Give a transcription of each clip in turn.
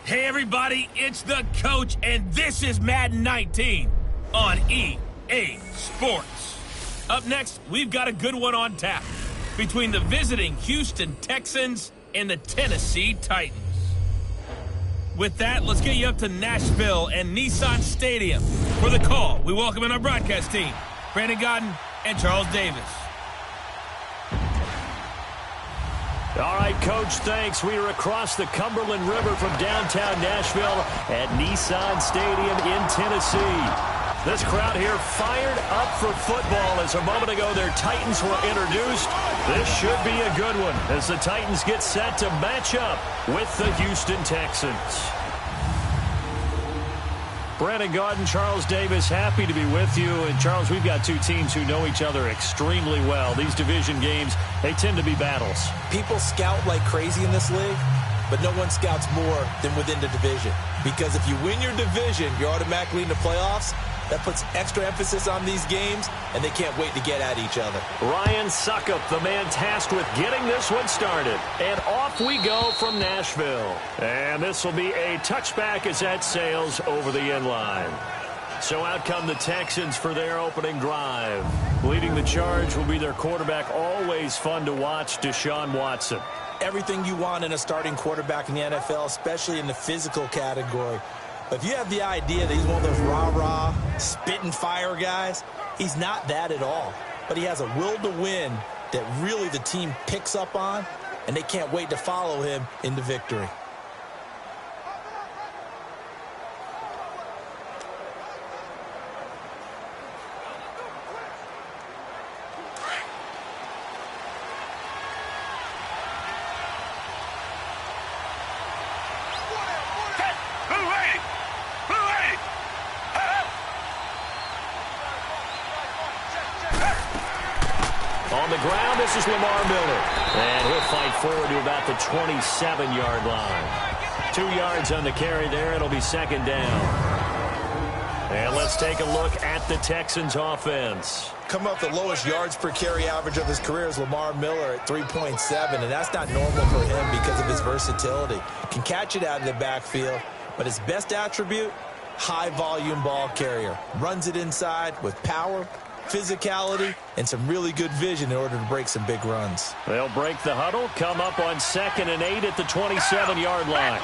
Hey everybody, it's the coach, and this is Madden 19 on EA Sports. Up next, we've got a good one on tap between the visiting Houston Texans and the Tennessee Titans. With that, let's get you up to Nashville and Nissan Stadium. For the call, we welcome in our broadcast team, Brandon Godden and Charles Davis. All right, Coach, thanks. We are across the Cumberland River from downtown Nashville at Nissan Stadium in Tennessee. This crowd here fired up for football as a moment ago their Titans were introduced. This should be a good one as the Titans get set to match up with the Houston Texans. Brandon Godden, Charles Davis, happy to be with you. And, Charles, we've got two teams who know each other extremely well. These division games, they tend to be battles. People scout like crazy in this league, but no one scouts more than within the division. Because if you win your division, you're automatically in the playoffs. That puts extra emphasis on these games, and they can't wait to get at each other. Ryan Suckup, the man tasked with getting this one started. And off we go from Nashville. And this will be a touchback as that sails over the end line. So out come the Texans for their opening drive. Leading the charge will be their quarterback, always fun to watch, Deshaun Watson. Everything you want in a starting quarterback in the NFL, especially in the physical category. If you have the idea that he's one of those rah-rah, spit-and-fire guys, he's not that at all. But he has a will to win that really the team picks up on, and they can't wait to follow him into victory. On the ground, this is Lamar Miller. And he'll fight forward to about the 27-yard line. 2 yards on the carry there. It'll be second down. And let's take a look at the Texans offense. Coming up the lowest yards per carry average of his career is Lamar Miller at 3.7, and that's not normal for him because of his versatility. Can catch it out of the backfield, but his best attribute, high-volume ball carrier. Runs it inside with power, physicality, and some really good vision in order to break some big runs. They'll break the huddle, come up on 2nd and 8 at the 27-yard line.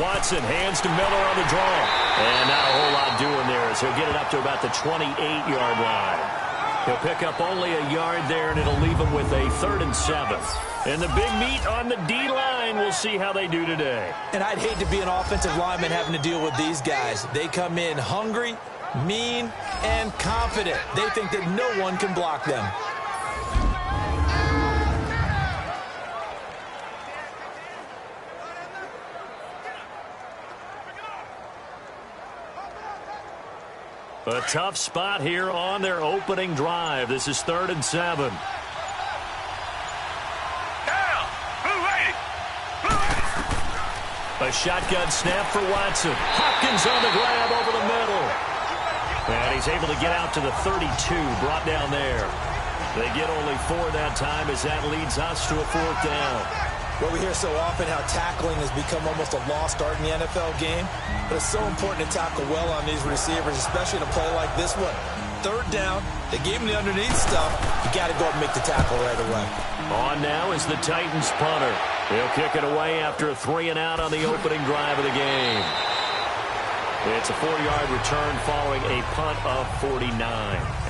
Watson hands to Miller on the draw. And not a whole lot doing there as he'll get it up to about the 28-yard line. He'll pick up only a yard there, and it'll leave him with a 3rd and 7. And the big meat on the D-line, we'll see how they do today. And I'd hate to be an offensive lineman having to deal with these guys. They come in hungry, mean, and confident. They think that no one can block them. A tough spot here on their opening drive. This is 3rd and 7. A shotgun snap for Watson. Hopkins on the grab over the middle. And he's able to get out to the 32, brought down there. They get only 4 that time as that leads us to a 4th down. Well, we hear so often how tackling has become almost a lost art in the NFL game. But it's so important to tackle well on these receivers, especially in a play like this one. 3rd down, they gave him the underneath stuff. You got to go and make the tackle right away. On now is the Titans punter. He'll kick it away after a 3-and-out on the opening drive of the game. It's a 4-yard return following a punt of 49.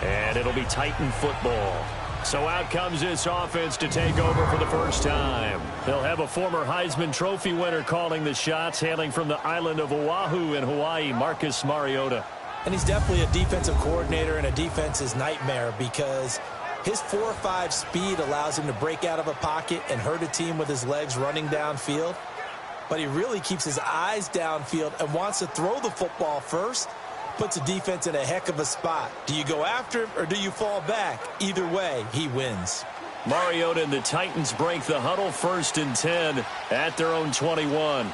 And it'll be Titan football. So out comes this offense to take over for the first time. They'll have a former Heisman Trophy winner calling the shots, hailing from the island of Oahu in Hawaii, Marcus Mariota. And he's definitely a defensive coordinator and a defense's nightmare because his 4.5 speed allows him to break out of a pocket and hurt a team with his legs running downfield. But he really keeps his eyes downfield and wants to throw the football first. Puts a defense in a heck of a spot. Do you go after him or do you fall back? Either way, he wins. Mariota and the Titans break the huddle, 1st and 10 at their own 21.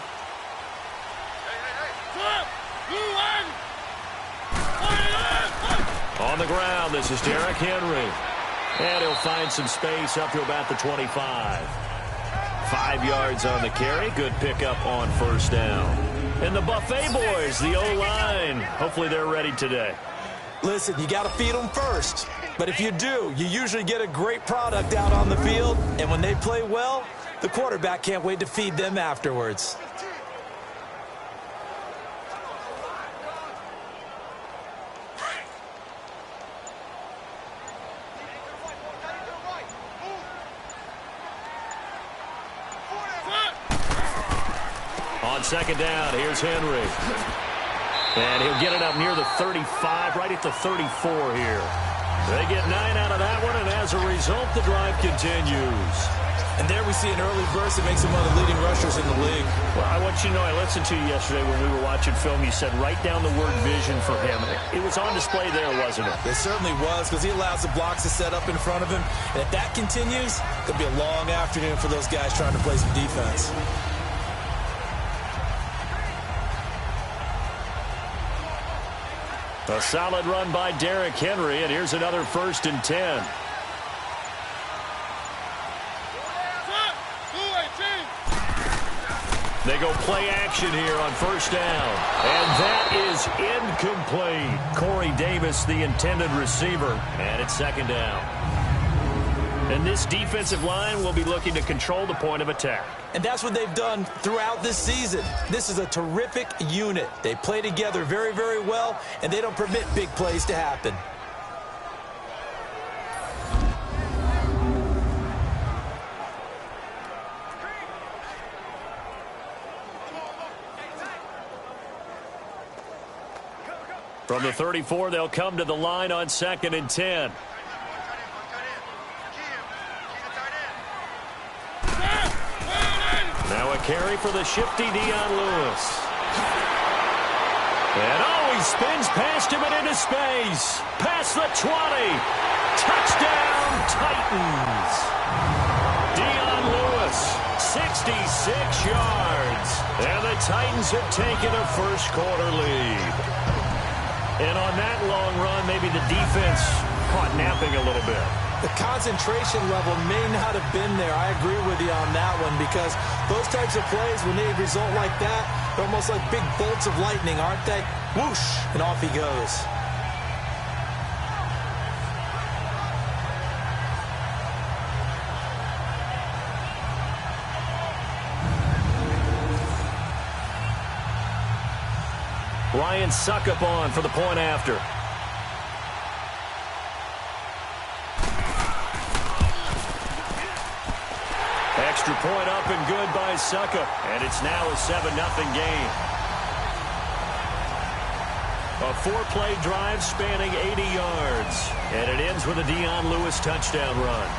On the ground, this is Derrick Henry. And he'll find some space up to about the 25. 5 yards on the carry. Good pickup on first down. And the Buffet boys, the O-line, hopefully they're ready today. Listen, you got to feed them first. But if you do, you usually get a great product out on the field. And when they play well, the quarterback can't wait to feed them afterwards. On second down, here's Henry. And he'll get it up near the 35, right at the 34 here. They get 9 out of that one, and as a result, the drive continues. And there we see an early burst that makes him one of the leading rushers in the league. Well, I want you to know, I listened to you yesterday when we were watching film. You said write down the word vision for him. It was on display there, wasn't it? It certainly was, because he allows the blocks to set up in front of him. And if that continues, it'll be a long afternoon for those guys trying to play some defense. A solid run by Derrick Henry, and here's another 1st and 10. They go play action here on first down. And that is incomplete. Corey Davis, the intended receiver, and it's second down. And this defensive line will be looking to control the point of attack. And that's what they've done throughout this season. This is a terrific unit. They play together very, very well, and they don't permit big plays to happen. From the 34, they'll come to the line on 2nd and 10. Now a carry for the shifty Dion Lewis. And he spins past him and into space. Past the 20. Touchdown, Titans. Dion Lewis, 66 yards. And the Titans have taken a first-quarter lead. And on that long run, maybe the defense caught napping a little bit. The concentration level may not have been there. I agree with you on that one, because those types of plays, when they result like that, they're almost like big bolts of lightning, aren't they? Whoosh, and off he goes. Ryan Suckup on for the point after. Extra point up and good by Suckup. And it's now a 7-0 game. A 4-play drive spanning 80 yards. And it ends with a Dion Lewis touchdown run.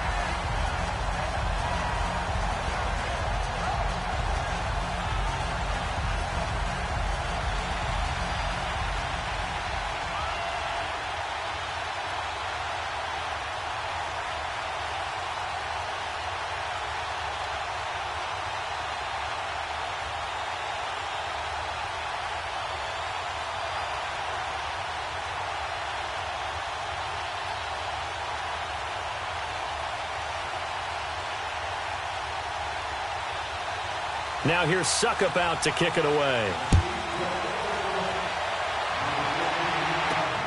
Now here's Suckup out to kick it away.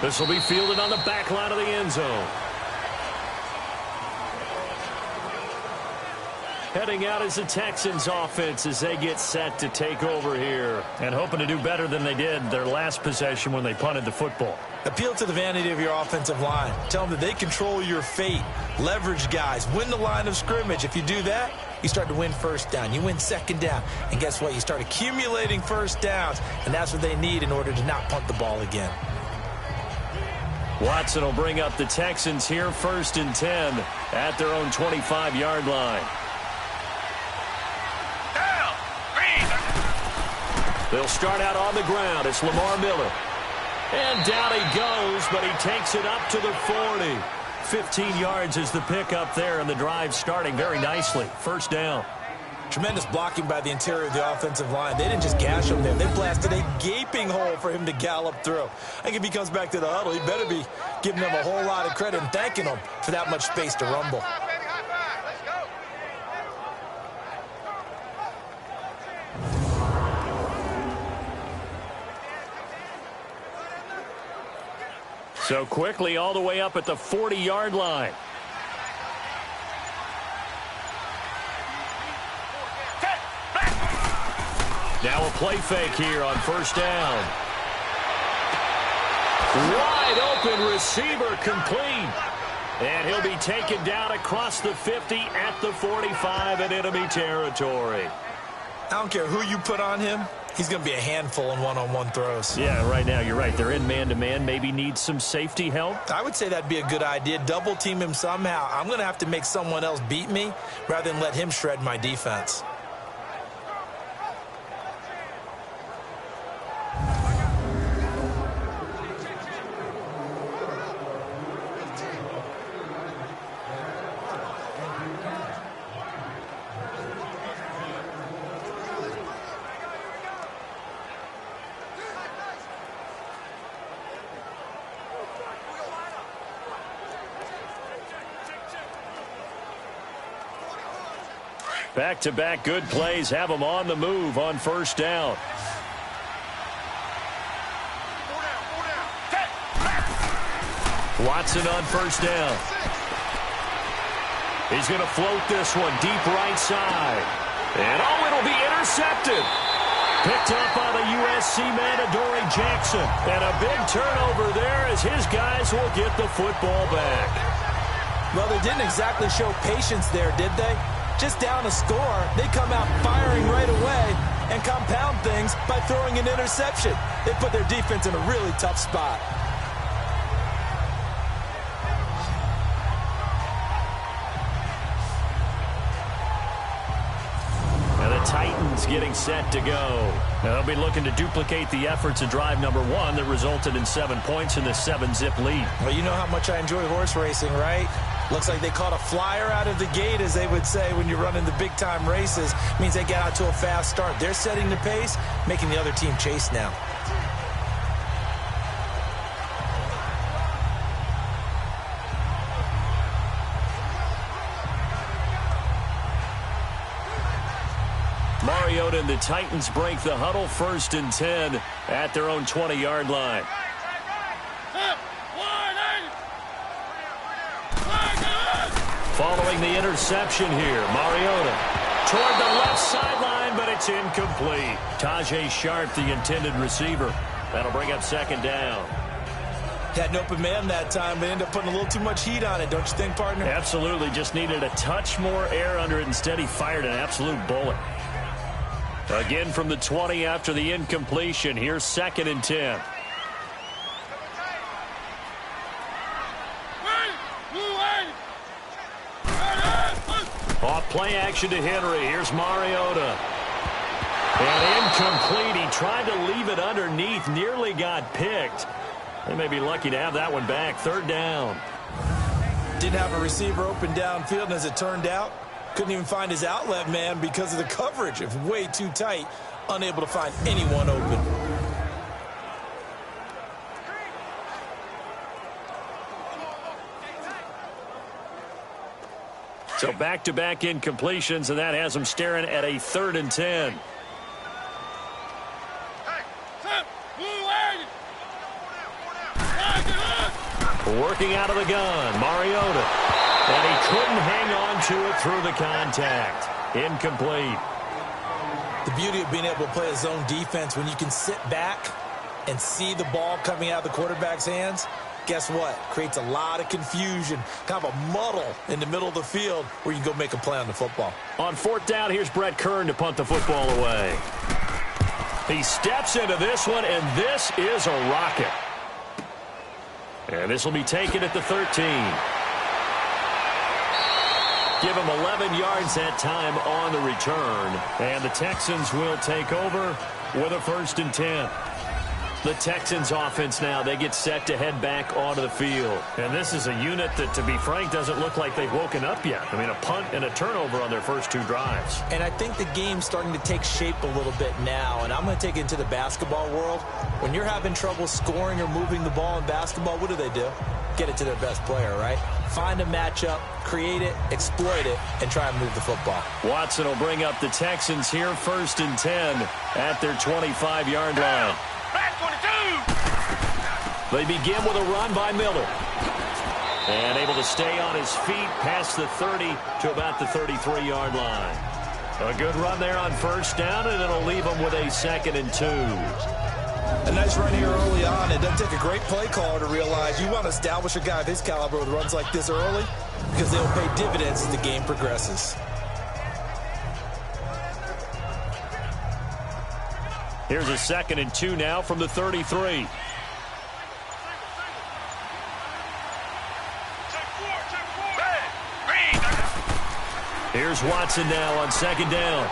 This will be fielded on the back line of the end zone. Heading out is the Texans offense as they get set to take over here. And hoping to do better than they did their last possession when they punted the football. Appeal to the vanity of your offensive line. Tell them that they control your fate. Leverage guys. Win the line of scrimmage. If you do that, you start to win first down. You win second down. And guess what? You start accumulating first downs. And that's what they need in order to not punt the ball again. Watson will bring up the Texans here 1st and 10 at their own 25-yard line. They'll start out on the ground. It's Lamar Miller. And down he goes, but he takes it up to the 40. 15 yards is the pickup there, and the drive starting very nicely. First down. Tremendous blocking by the interior of the offensive line. They didn't just gash him there. They blasted a gaping hole for him to gallop through. I think if he comes back to the huddle, he better be giving them a whole lot of credit and thanking them for that much space to rumble. So quickly all the way up at the 40-yard line. Now a play fake here on first down. Wide open receiver complete. And he'll be taken down across the 50 at the 45 in enemy territory. I don't care who you put on him. He's going to be a handful in one-on-one throws. Yeah, right now you're right. They're in man-to-man. Maybe need some safety help. I would say that'd be a good idea. Double team him somehow. I'm going to have to make someone else beat me rather than let him shred my defense. Back-to-back good plays have them on the move on first down. Watson on first down. He's going to float this one deep right side. And oh, it'll be intercepted. Picked up by the USC man, Adoree Jackson. And a big turnover there as his guys will get the football back. Well, they didn't exactly show patience there, did they? Just down a score, they come out firing right away and compound things by throwing an interception. They put their defense in a really tough spot. And the Titans getting set to go. Now they'll be looking to duplicate the efforts of drive number 1 that resulted in 7 points in the 7-zip lead. Well, you know how much I enjoy horse racing, right? Looks like they caught a flyer out of the gate, as they would say when you're running the big-time races. Means they get out to a fast start. They're setting the pace, making the other team chase now. Mariota and the Titans break the huddle, 1st and 10 at their own 20-yard line. Following the interception here, Mariota toward the left sideline, but it's incomplete. Tajay Sharp, the intended receiver. That'll bring up 2nd down. Had an open man that time, but ended up putting a little too much heat on it, don't you think, partner? Absolutely. Just needed a touch more air under it. Instead, he fired an absolute bullet. Again from the 20 after the incompletion. Here's 2nd and 10. Off play action to Henry. Here's Mariota. And incomplete. He tried to leave it underneath. Nearly got picked. They may be lucky to have that one back. 3rd down. Didn't have a receiver open downfield, and as it turned out, couldn't even find his outlet man because of the coverage. It's way too tight. Unable to find anyone open. So back-to-back incompletions, and that has them staring at a 3rd and 10. Working out of the gun, Mariota. And he couldn't hang on to it through the contact. Incomplete. The beauty of being able to play a zone defense when you can sit back and see the ball coming out of the quarterback's hands, guess what? Creates a lot of confusion, kind of a muddle in the middle of the field where you can go make a play on the football. On 4th down, here's Brett Kern to punt the football away. He steps into this one, and this is a rocket. And this will be taken at the 13. Give him 11 yards that time on the return. And the Texans will take over with a 1st and 10. The Texans offense now, they get set to head back onto the field. And this is a unit that, to be frank, doesn't look like they've woken up yet. I mean, a punt and a turnover on their first 2 drives. And I think the game's starting to take shape a little bit now. And I'm going to take it into the basketball world. When you're having trouble scoring or moving the ball in basketball, what do? Get it to their best player, right? Find a matchup, create it, exploit it, and try and move the football. Watson will bring up the Texans here, 1st and 10 at their 25-yard line. They begin with a run by Miller. And able to stay on his feet past the 30 to about the 33-yard line. A good run there on first down, and it'll leave them with a 2nd and 2. A nice run here early on. It doesn't take a great play caller to realize you want to establish a guy of his caliber with runs like this early because they'll pay dividends as the game progresses. Here's a 2nd and 2 now from the 33. Here's Watson now on 2nd down.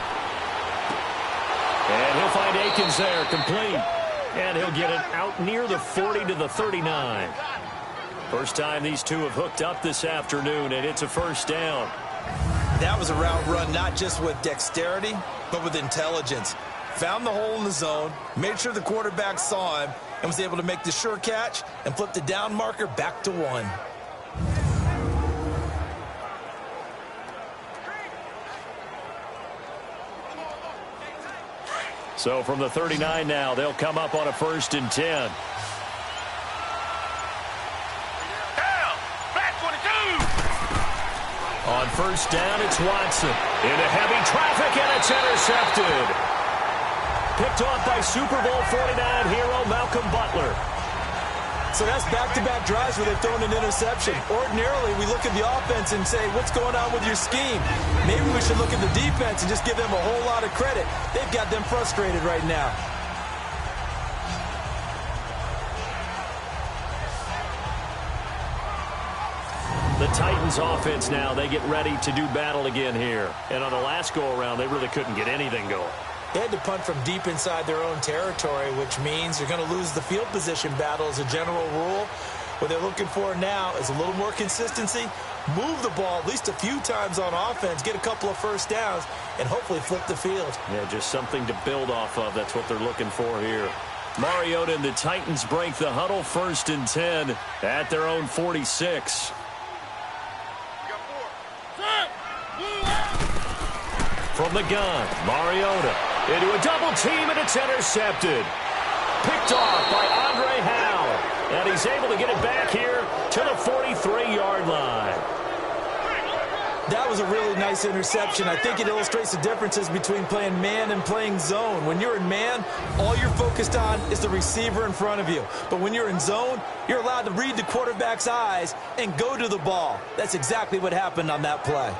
And he'll find Akins there, complete. And he'll get it out near the 40 to the 39. First time these two have hooked up this afternoon, and it's a first down. That was a route run not just with dexterity, but with intelligence. Found the hole in the zone, made sure the quarterback saw him, and was able to make the sure catch and flip the down marker back to 1. So from the 39 now, they'll come up on a 1st and 10. On first down, it's Watson. Into heavy traffic, and it's intercepted. Picked off by Super Bowl 49 hero Malcolm Butler. So that's back-to-back drives where they've thrown an interception. Ordinarily, we look at the offense and say, what's going on with your scheme? Maybe we should look at the defense and just give them a whole lot of credit. They've got them frustrated right now. The Titans offense now, they get ready to do battle again here. And on the last go-around, they really couldn't get anything going. They had to punt from deep inside their own territory, which means you're going to lose the field position battle as a general rule. What they're looking for now is a little more consistency, move the ball at least a few times on offense, get a couple of first downs, and hopefully flip the field. Yeah, just something to build off of. That's what they're looking for here. Mariota and the Titans break the huddle, 1st and 10 at their own 46. From the gun, Mariota into a double team, and it's intercepted. Picked off by Andre Howe, and he's able to get it back here to the 43-yard line. That was a really nice interception. I think it illustrates the differences between playing man and playing zone. When you're in man, all you're focused on is the receiver in front of you. But when you're in zone, you're allowed to read the quarterback's eyes and go to the ball. That's exactly what happened on that play.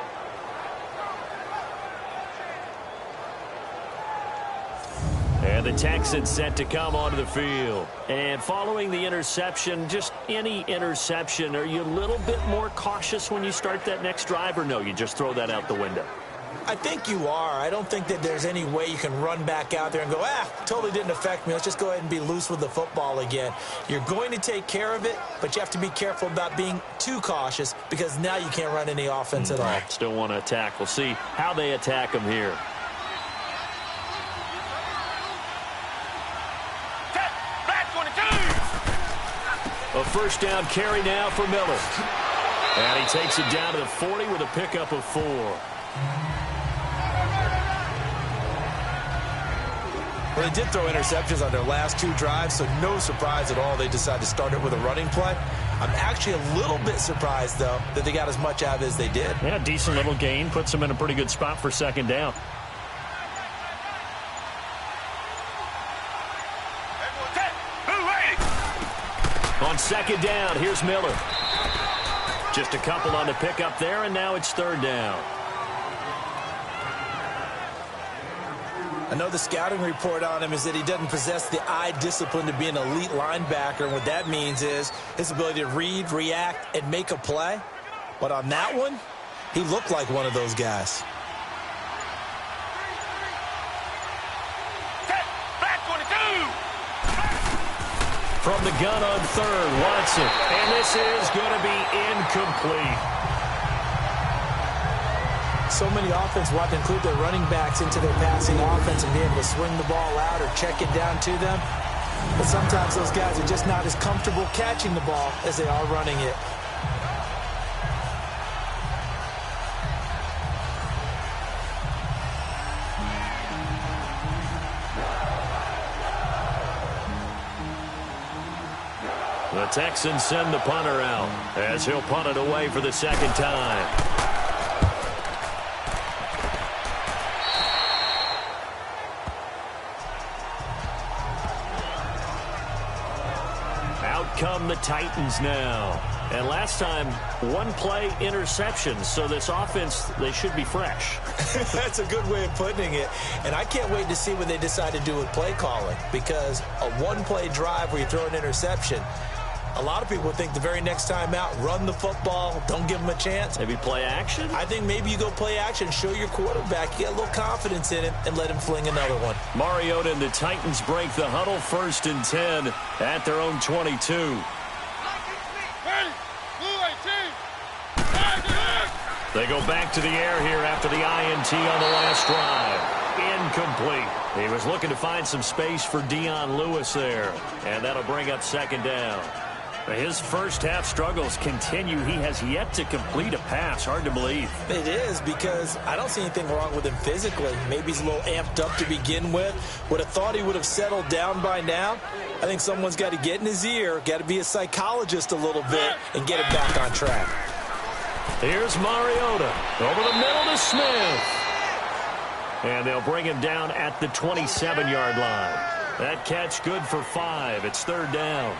And the Texans set to come onto the field. And following the interception, just any interception, are you a little bit more cautious when you start that next drive, or no, you just throw that out the window? I think you are. I don't think that there's any way you can run back out there and go, totally didn't affect me. Let's just go ahead and be loose with the football again. You're going to take care of it, but you have to be careful about being too cautious because now you can't run any offense at all. Still want to attack. We'll see how they attack them here. A first down carry now for Miller. And he takes it down to the 40 with a pickup of 4. Well, they did throw interceptions on their last 2 drives, so no surprise at all they decided to start it with a running play. I'm actually a little bit surprised, though, that they got as much out of it as they did. Yeah, decent little gain. Puts them in a pretty good spot for 2nd down. On 2nd down, here's Miller. Just a couple on the pickup there, and now it's 3rd down. I know the scouting report on him is that he doesn't possess the eye discipline to be an elite linebacker, and what that means is his ability to read, react, and make a play. But on that one, he looked like one of those guys. From the gun on 3rd, Watson. And this is going to be incomplete. So many offenses want to include their running backs into their passing offense and be able to swing the ball out or check it down to them. But sometimes those guys are just not as comfortable catching the ball as they are running it. The Texans send the punter out as he'll punt it away for the second time. Out come the Titans now. And last time, one play interception. So this offense, they should be fresh. That's a good way of putting it. And I can't wait to see what they decide to do with play calling. Because a one-play drive where you throw an interception, a lot of people think the very next time out, run the football, don't give them a chance. Maybe play action? I think maybe you go play action, show your quarterback, get a little confidence in him, and let him fling another one. Mariota and the Titans break the huddle, 1st and 10 at their own 22. They go back to the air here after the INT on the last drive. Incomplete. He was looking to find some space for Dion Lewis there, and that'll bring up 2nd down. His first half struggles continue. He has yet to complete a pass. Hard to believe. It is, because I don't see anything wrong with him physically. Maybe he's a little amped up to begin with. Would have thought he would have settled down by now. I think someone's got to get in his ear, got to be a psychologist a little bit, and get him back on track. Here's Mariota over the middle to Smith. And they'll bring him down at the 27-yard line. That catch good for 5. It's 3rd down.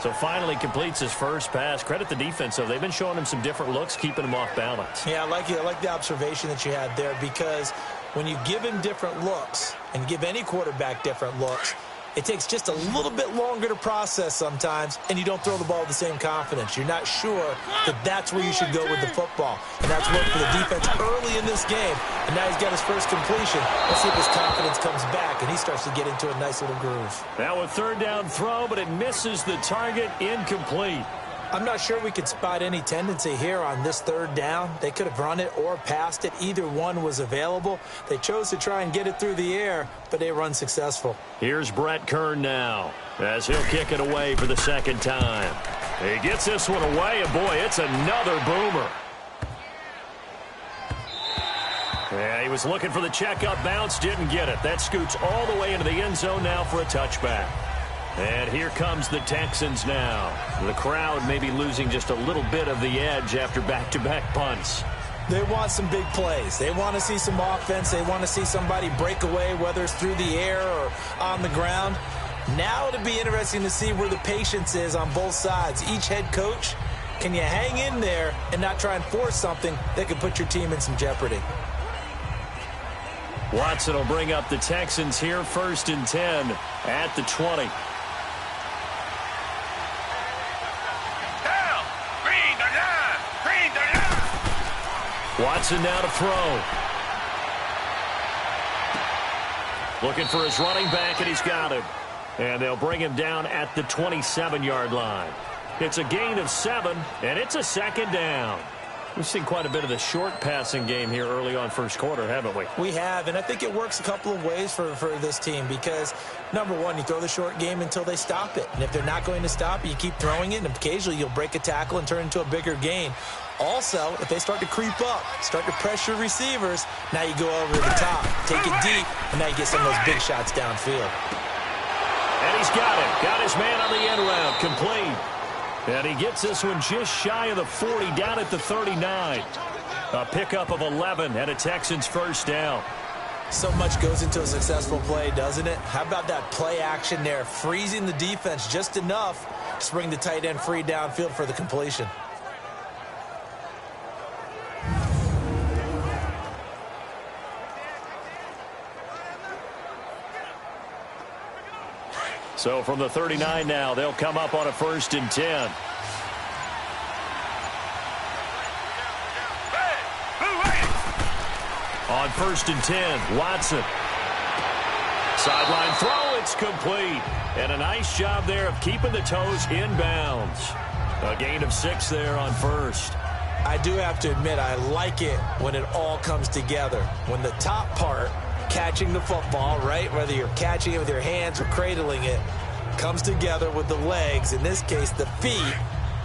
So finally completes his first pass. Credit the defense, though. They've been showing him some different looks, keeping him off balance. Yeah, I like the observation that you had there, because when you give him different looks and give any quarterback different looks, it takes just a little bit longer to process sometimes, and you don't throw the ball with the same confidence. You're not sure that that's where you should go with the football. And that's worked for the defense early in this game. And now he's got his first completion. Let's see if his confidence comes back, and he starts to get into a nice little groove. Now a 3rd down throw, but it misses the target. Incomplete. I'm not sure we could spot any tendency here on this 3rd down. They could have run it or passed it. Either one was available. They chose to try and get it through the air, but they were unsuccessful. Here's Brett Kern now as he'll kick it away for the 2nd time. He gets this one away, and boy, it's another boomer. Yeah, he was looking for the checkup bounce, didn't get it. That scoots all the way into the end zone now for a touchback. And here comes the Texans now. The crowd may be losing just a little bit of the edge after back-to-back punts. They want some big plays. They want to see some offense. They want to see somebody break away, whether it's through the air or on the ground. Now it'll be interesting to see where the patience is on both sides. Each head coach, can you hang in there and not try and force something that could put your team in some jeopardy? Watson will bring up the Texans here, 1st and 10 at the 20. Watson now to throw. Looking for his running back, and he's got him. And they'll bring him down at the 27-yard line. It's a gain of 7, and it's a 2nd down. We've seen quite a bit of the short passing game here early on 1st quarter, haven't we? We have, and I think it works a couple of ways for this team, because, number one, you throw the short game until they stop it. And if they're not going to stop it, you keep throwing it, and occasionally you'll break a tackle and turn it into a bigger gain. Also, if they start to creep up, start to pressure receivers, now you go over the top, take it deep, and now you get some of those big shots downfield. And he's got it. Got his man on the end route. Complete. And he gets this one just shy of the 40, down at the 39. A pickup of 11 and a Texans 1st down. So much goes into a successful play, doesn't it? How about that play action there, freezing the defense just enough to bring the tight end free downfield for the completion. So from the 39 now, they'll come up on a 1st and 10. On 1st and 10, Watson. Sideline throw, it's complete. And a nice job there of keeping the toes inbounds. A gain of 6 there on 1st. I do have to admit, I like it when it all comes together. When the top part, catching the football, right, whether you're catching it with your hands or cradling it, comes together with the legs, in this case the feet,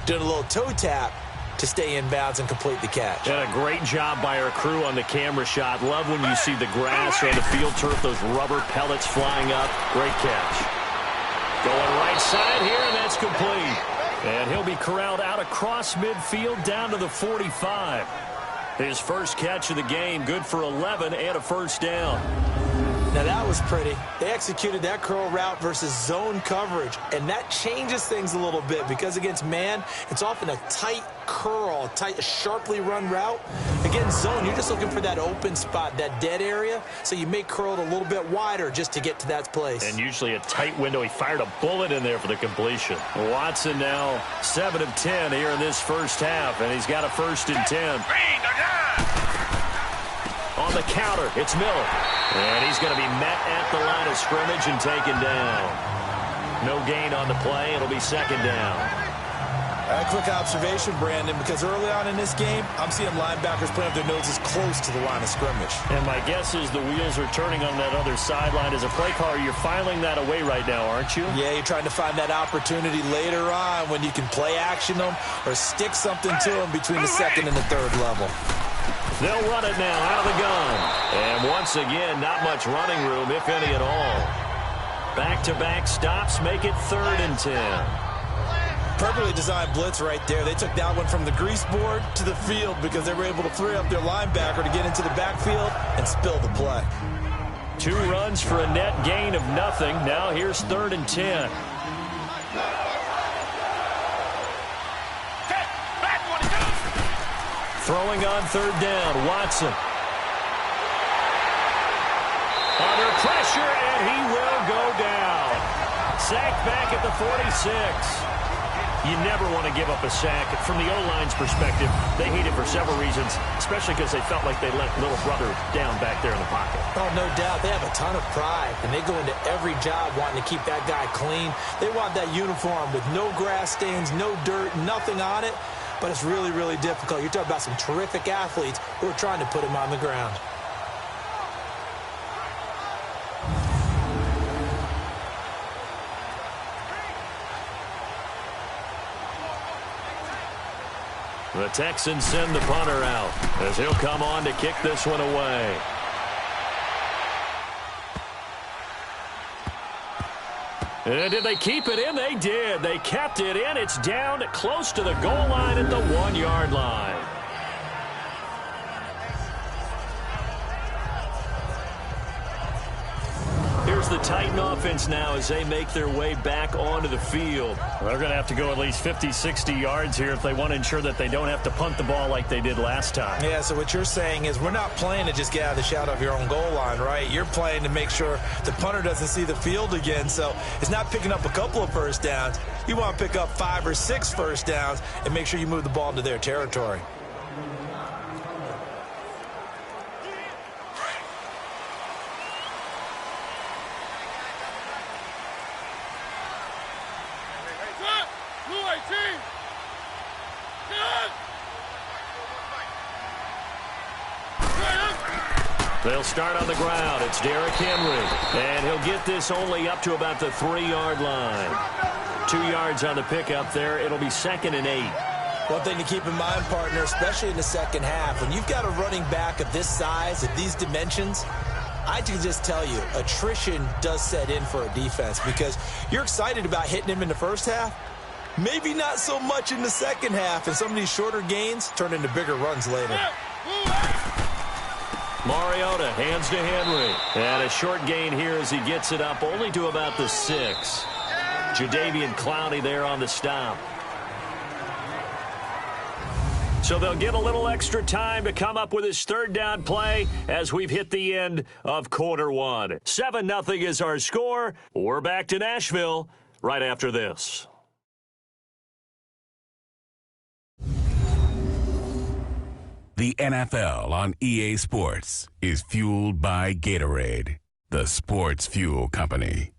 doing a little toe tap to stay in bounds and complete the catch. And a great job by our crew on the camera shot. Love when you see the grass or the field turf, those rubber pellets flying up. Great catch. Going right side here, and that's complete. And he'll be corralled out across midfield down to the 45. His first catch of the game, good for 11 and a first down. Now that was pretty. They executed that curl route versus zone coverage, and that changes things a little bit because against man, it's often a tight curl, tight, sharply run route. Against zone, you're just looking for that open spot, that dead area, so you may curl it a little bit wider just to get to that place. And usually a tight window. He fired a bullet in there for the completion. Watson now 7 of 10 here in this first half, and he's got a 1st and 10. On the counter, it's Miller. And he's going to be met at the line of scrimmage and taken down. No gain on the play. It'll be 2nd down. A quick observation, Brandon, because early on in this game, I'm seeing linebackers putting up their noses close to the line of scrimmage. And my guess is the wheels are turning on that other sideline. As a play caller, you're filing that away right now, aren't you? Yeah, you're trying to find that opportunity later on when you can play action them or stick something to them between the 2nd and the 3rd level. They'll run it now out of the gun. And once again, not much running room, if any at all. Back-to-back stops make it 3rd and 10. Perfectly designed blitz right there. They took that one from the grease board to the field because they were able to free up their linebacker to get into the backfield and spill the play. 2 runs for a net gain of nothing. Now here's 3rd and 10. Throwing on 3rd down, Watson. Under pressure, and he will go down. Sacked back at the 46. You never want to give up a sack. From the O-line's perspective, they hate it for several reasons, especially because they felt like they let little brother down back there in the pocket. Oh, no doubt. They have a ton of pride, and they go into every job wanting to keep that guy clean. They want that uniform with no grass stains, no dirt, nothing on it. But it's really, really difficult. You're talking about some terrific athletes who are trying to put him on the ground. The Texans send the punter out as he'll come on to kick this one away. And did they keep it in? They did. They kept it in. It's down close to the goal line at the 1-yard line. Here's the Titan offense now as they make their way back onto the field. They're going to have to go at least 50, 60 yards here if they want to ensure that they don't have to punt the ball like they did last time. Yeah, so what you're saying is we're not playing to just get out of the shadow of your own goal line, right? You're playing to make sure the punter doesn't see the field again. So it's not picking up a couple of first downs. You want to pick up 5 or 6 first downs and make sure you move the ball into their territory. They'll start on the ground. It's Derrick Henry. And he'll get this only up to about the 3-yard line. 2 yards on the pickup there. It'll be 2nd and 8. One thing to keep in mind, partner, especially in the second half, when you've got a running back of this size, of these dimensions, I can just tell you, attrition does set in for a defense because you're excited about hitting him in the first half. Maybe not so much in the second half, and some of these shorter gains turn into bigger runs later. Mariota hands to Henry. And a short gain here as he gets it up only to about the 6. Jadeveon Clowney there on the stop. So they'll get a little extra time to come up with his 3rd down play as we've hit the end of quarter 1. 7-0 is our score. We're back to Nashville right after this. The NFL on EA Sports is fueled by Gatorade, the sports fuel company.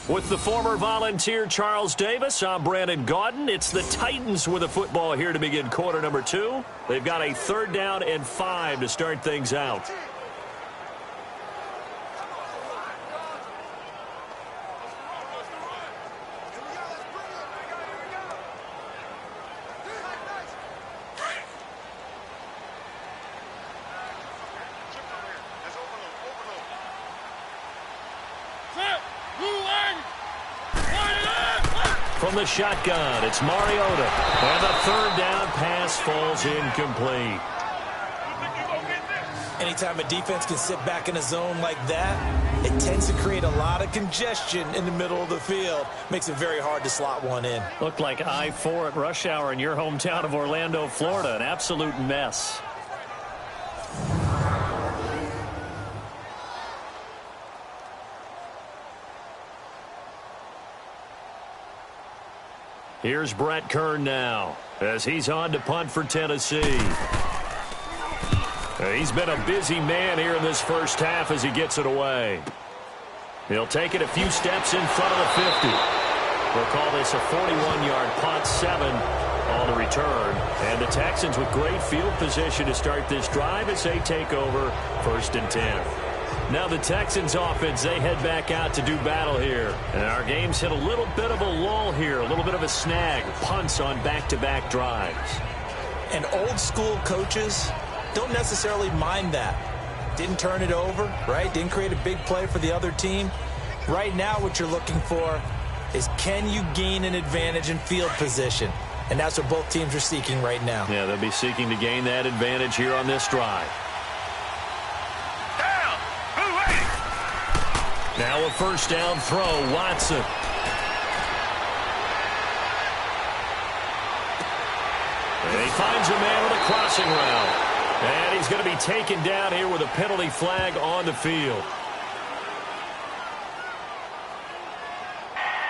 With the former Volunteer Charles Davis, I'm Brandon Gaudin. It's the Titans with a football here to begin quarter number 2. They've got a 3rd down and 5 to start things out. from the shotgun. It's Mariota. And the third down pass falls incomplete. Anytime a defense can sit back in a zone like that, it tends to create a lot of congestion in the middle of the field. Makes it very hard to slot one in. Looked like I-4 at rush hour in your hometown of Orlando, Florida. An absolute mess. Here's Brett Kern now as he's on to punt for Tennessee. He's been a busy man here in this first half as he gets it away. He'll take it a few steps in front of the 50. We'll call this a 41-yard punt, 7 on the return. And the Texans with great field position to start this drive as they take over 1st and 10. Now the Texans offense, they head back out to do battle here. And our game's hit a little bit of a lull here, a little bit of a snag. Punts on back-to-back drives. And old-school coaches don't necessarily mind that. Didn't turn it over, right? Didn't create a big play for the other team. Right now what you're looking for is, can you gain an advantage in field position? And that's what both teams are seeking right now. Yeah, they'll be seeking to gain that advantage here on this drive. Now a first down throw, Watson. And he finds a man with a crossing route. And he's going to be taken down here with a penalty flag on the field.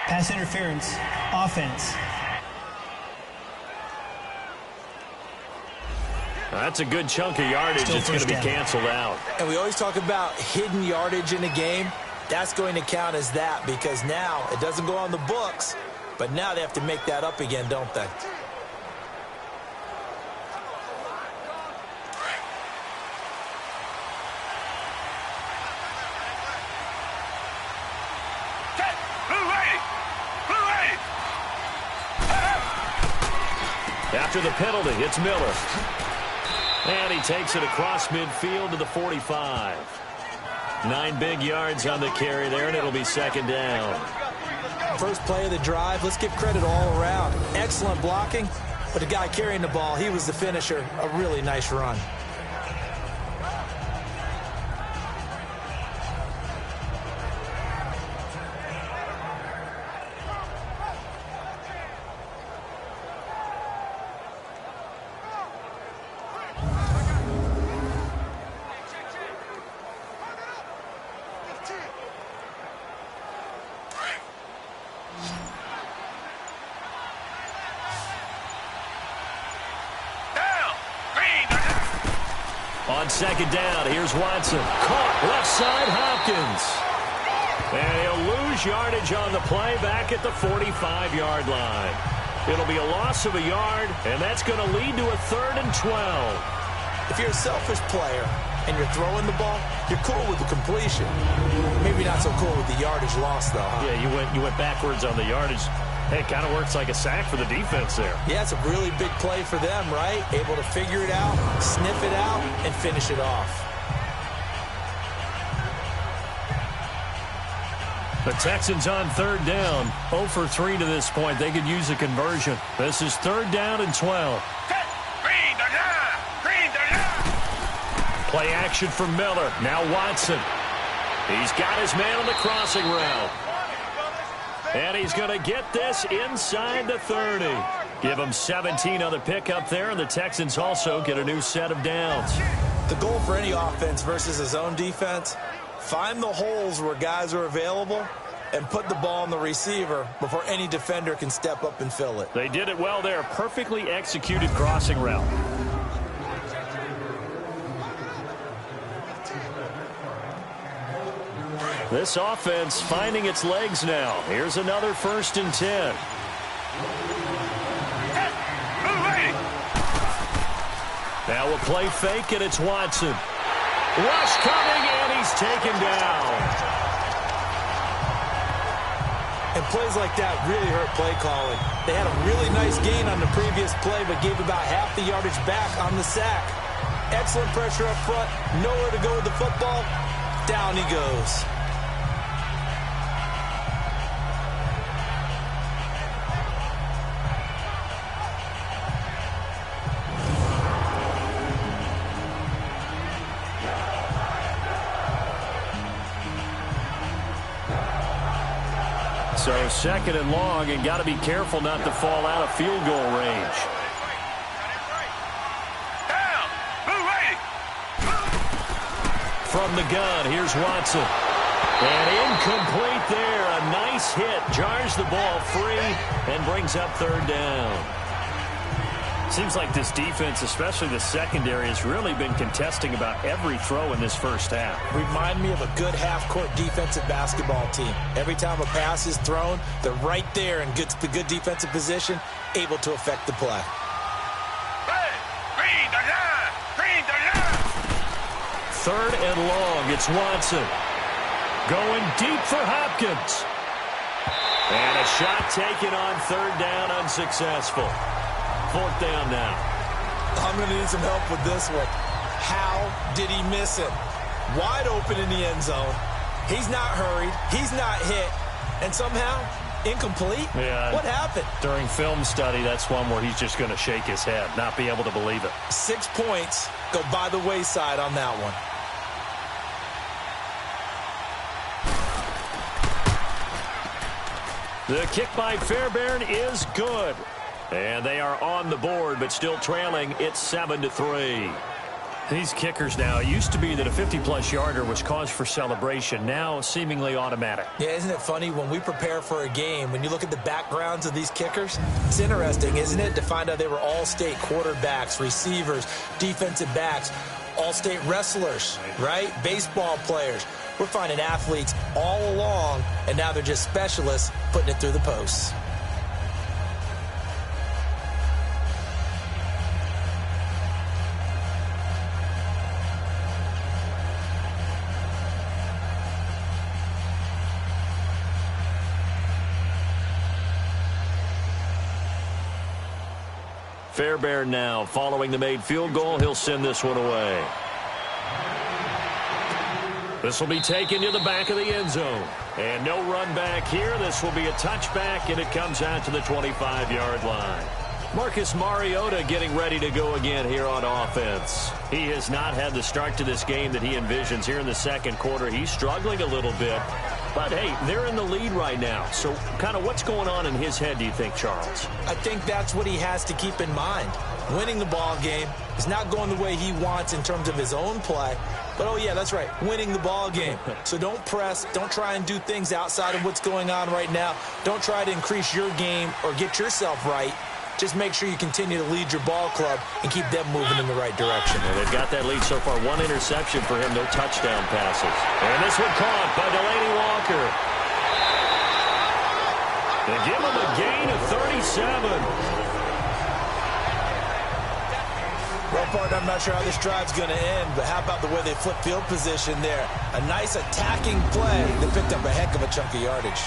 Pass interference, offense. That's a good chunk of yardage. It's going to be canceled out. And we always talk about hidden yardage in a game. That's going to count as that because now it doesn't go on the books, but now they have to make that up again, don't they? After the penalty, it's Miller. And he takes it across midfield to the 45. 9 big yards on the carry there, and it'll be 2nd down. First play of the drive, let's give credit all around. Excellent blocking, but the guy carrying the ball, he was the finisher. A really nice run. On 2nd down, here's Watson. Caught left side, Hopkins. And he'll lose yardage on the play back at the 45-yard line. It'll be a loss of a yard, and that's going to lead to a 3rd and 12. If you're a selfish player and you're throwing the ball, you're cool with the completion. Maybe not so cool with the yardage loss, though, huh? Yeah, you went backwards on the yardage. Hey, it kind of works like a sack for the defense there. Yeah, it's a really big play for them, right? Able to figure it out, sniff it out, and finish it off. The Texans on 3rd down. 0 for 3 to this point. They could use a conversion. This is 3rd down and 12. Play action from Miller. Now Watson. He's got his man on the crossing route. And he's going to get this inside the 30. Give him 17 on the pickup there, and the Texans also get a new set of downs. The goal for any offense versus a zone defense, find the holes where guys are available and put the ball on the receiver before any defender can step up and fill it. They did it well there. Perfectly executed crossing route. This offense finding its legs now. Here's another 1st and 10. Now a play fake, and it's Watson. Rush coming, and he's taken down. And plays like that really hurt play calling. They had a really nice gain on the previous play, but gave about half the yardage back on the sack. Excellent pressure up front. Nowhere to go with the football. Down he goes. So 2nd and long, and got to be careful not to fall out of field goal range. From the gun, here's Watson. And incomplete there. A nice hit. Jars the ball free and brings up 3rd down. Seems like this defense, especially the secondary, has really been contesting about every throw in this first half. Remind me of a good half-court defensive basketball team. Every time a pass is thrown, they're right there and gets the good defensive position, able to affect the play. Third and long, it's Watson. Going deep for Hopkins. And a shot taken on 3rd down, unsuccessful. 4th down now. I'm going to need some help with this one. How did he miss him? Wide open in the end zone. He's not hurried. He's not hit. And somehow, incomplete? Yeah. What happened? During film study, that's one where he's just going to shake his head, not be able to believe it. 6 points go by the wayside on that one. The kick by Fairbairn is good. And they are on the board, but still trailing. It's 7-3. These kickers now, it used to be that a 50-plus yarder was cause for celebration. Now, seemingly automatic. Yeah, isn't it funny? When we prepare for a game, when you look at the backgrounds of these kickers, it's interesting, isn't it, to find out they were all-state quarterbacks, receivers, defensive backs, all-state wrestlers, right? Baseball players. We're finding athletes all along, and now they're just specialists putting it through the posts. Fairbairn now following the made field goal. He'll send this one away. This will be taken to the back of the end zone. And no run back here. This will be a touchback, and it comes out to the 25-yard line. Marcus Mariota getting ready to go again here on offense. He has not had the start to this game that he envisions here in the 2nd quarter. He's struggling a little bit. But, hey, they're in the lead right now. So kind of what's going on in his head, do you think, Charles? I think that's what he has to keep in mind. Winning the ball game is not going the way he wants in terms of his own play. But, oh, yeah, that's right, winning the ball game. So don't press. Don't try and do things outside of what's going on right now. Don't try to increase your game or get yourself right. Just make sure you continue to lead your ball club and keep them moving in the right direction. And they've got that lead so far. 1 interception for him, no touchdown passes. And this one caught by Delaney Walker. They give him a gain of 37. Well, partner, I'm not sure how this drive's going to end, but how about the way they flip field position there? A nice attacking play. They picked up a heck of a chunk of yardage.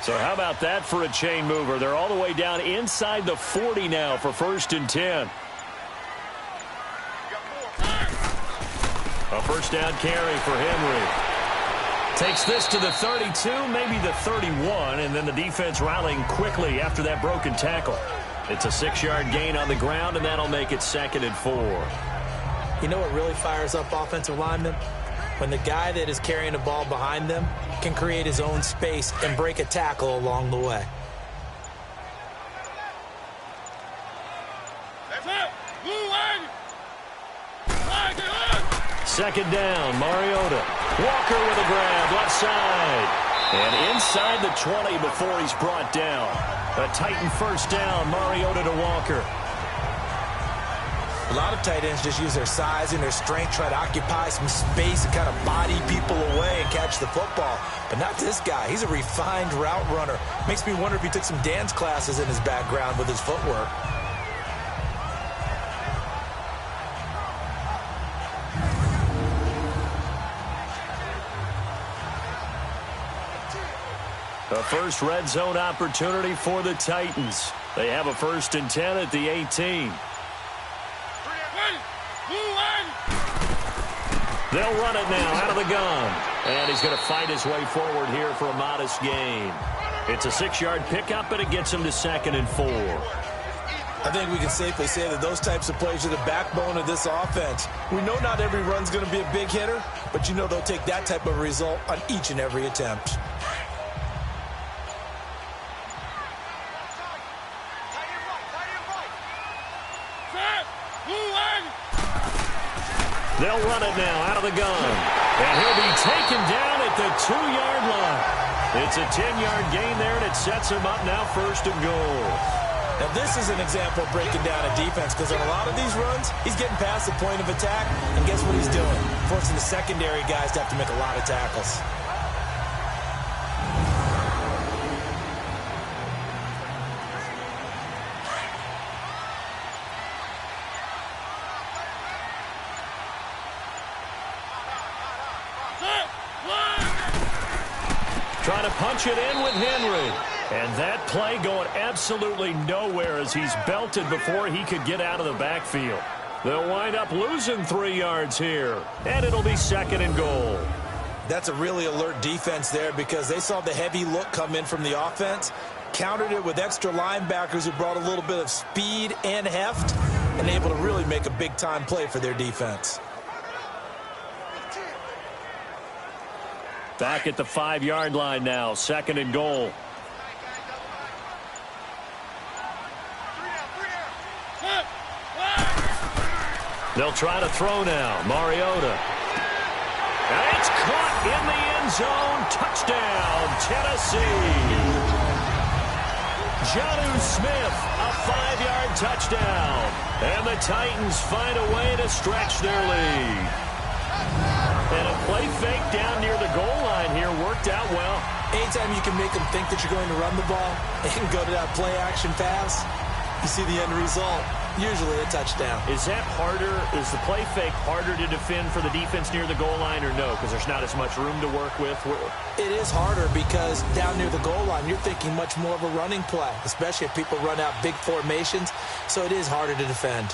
So how about that for a chain mover? They're all the way down inside the 40 now for 1st and 10. A 1st down carry for Henry. Takes this to the 32, maybe the 31, and then the defense rallying quickly after that broken tackle. It's a 6-yard gain on the ground, and that'll make it 2nd and 4. You know what really fires up offensive linemen? When the guy that is carrying the ball behind them can create his own space and break a tackle along the way. Second down, Mariota. Walker with a grab, left side. And inside the 20 before he's brought down. A Titan 1st down, Mariota to Walker. A lot of tight ends just use their size and their strength, try to occupy some space and kind of body people away and catch the football. But not this guy. He's a refined route runner. Makes me wonder if he took some dance classes in his background with his footwork. A first red zone opportunity for the Titans. They have a 1st and 10 at the 18. They'll run it now out of the gun. And he's going to fight his way forward here for a modest gain. It's a 6-yard pickup, and it gets him to 2nd and 4. I think we can safely say that those types of plays are the backbone of this offense. We know not every run's going to be a big hitter, but you know they'll take that type of result on each and every attempt. They'll run it now out of the gun. And he'll be taken down at the 2-yard line. It's a 10-yard gain there, and it sets him up now 1st and goal. Now, this is an example of breaking down a defense, because on a lot of these runs, he's getting past the point of attack, and guess what he's doing? Forcing the secondary guys to have to make a lot of tackles. Trying to punch it in with Henry. And that play going absolutely nowhere as he's belted before he could get out of the backfield. They'll wind up losing 3 yards here. And it'll be 2nd and goal. That's a really alert defense there, because they saw the heavy look come in from the offense, countered it with extra linebackers who brought a little bit of speed and heft, and able to really make a big-time play for their defense. Back at the 5-yard line now, 2nd and goal. They'll try to throw now. Mariota. And it's caught in the end zone. Touchdown, Tennessee. Jonnu Smith, a 5-yard touchdown. And the Titans find a way to stretch their lead. And a play fake down near the goal line here worked out well. Anytime you can make them think that you're going to run the ball and go to that play-action pass, you see the end result, usually a touchdown. Is that harder? Is the play fake harder to defend for the defense near the goal line, or no? Because there's not as much room to work with? It is harder because down near the goal line, you're thinking much more of a running play, especially if people run out big formations, so it is harder to defend.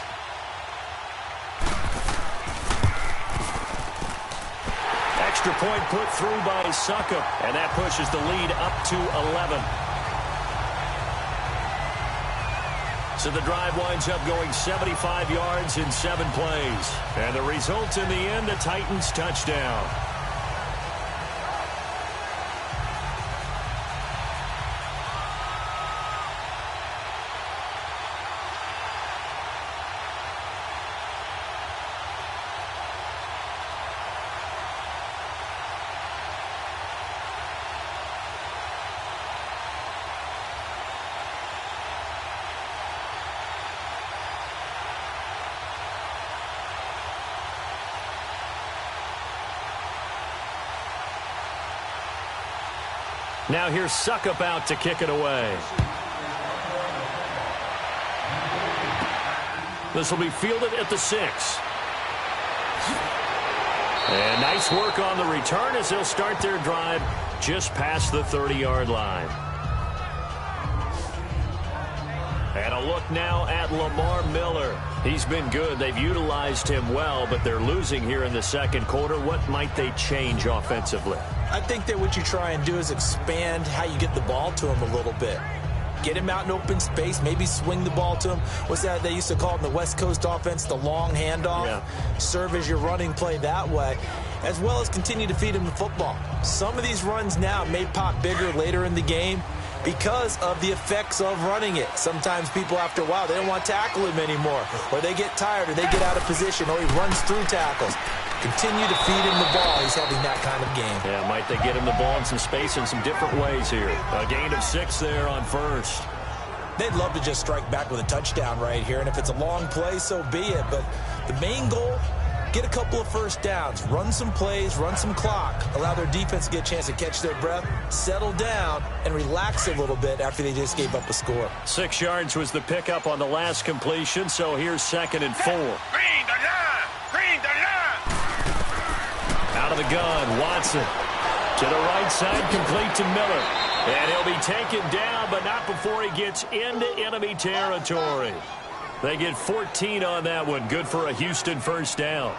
Extra point put through by Suckup, and that pushes the lead up to 11. So the drive winds up going 75 yards in 7 plays. And the result in the end, a Titans touchdown. Now here's Suckup out to kick it away. This will be fielded at the 6. And nice work on the return as they'll start their drive just past the 30-yard line. And a look now at Lamar Miller. He's been good. They've utilized him well, but they're losing here in the second quarter. What might they change offensively? I think that what you try and do is expand how you get the ball to him a little bit. Get him out in open space, maybe swing the ball to him. What's that they used to call it in the West Coast offense, the long handoff? Yeah. Serve as your running play that way, as well as continue to feed him the football. Some of these runs now may pop bigger later in the game because of the effects of running it. Sometimes people, after a while, they don't want to tackle him anymore, or they get tired, or they get out of position, or he runs through tackles. Continue to feed him the ball. He's having that kind of game. Yeah, might they get him the ball in some space in some different ways here. A gain of 6 there on first. They'd love to just strike back with a touchdown right here, and if it's a long play, so be it. But the main goal, get a couple of first downs, run some plays, run some clock, allow their defense to get a chance to catch their breath, settle down, and relax a little bit after they just gave up a score. 6 yards was the pickup on the last completion, so here's 2nd and 4. Out of the gun, Watson. To the right side, complete to Miller. And he'll be taken down, but not before he gets into enemy territory. They get 14 on that one. Good for a Houston first down.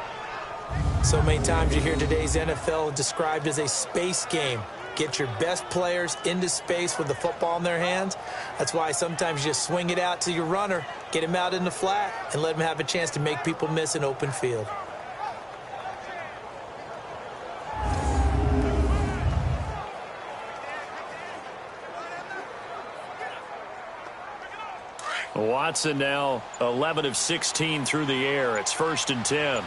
So many times you hear today's NFL described as a space game. Get your best players into space with the football in their hands. That's why sometimes you just swing it out to your runner, get him out in the flat, and let him have a chance to make people miss an open field. Watson now 11 of 16 through the air. It's 1st and 10.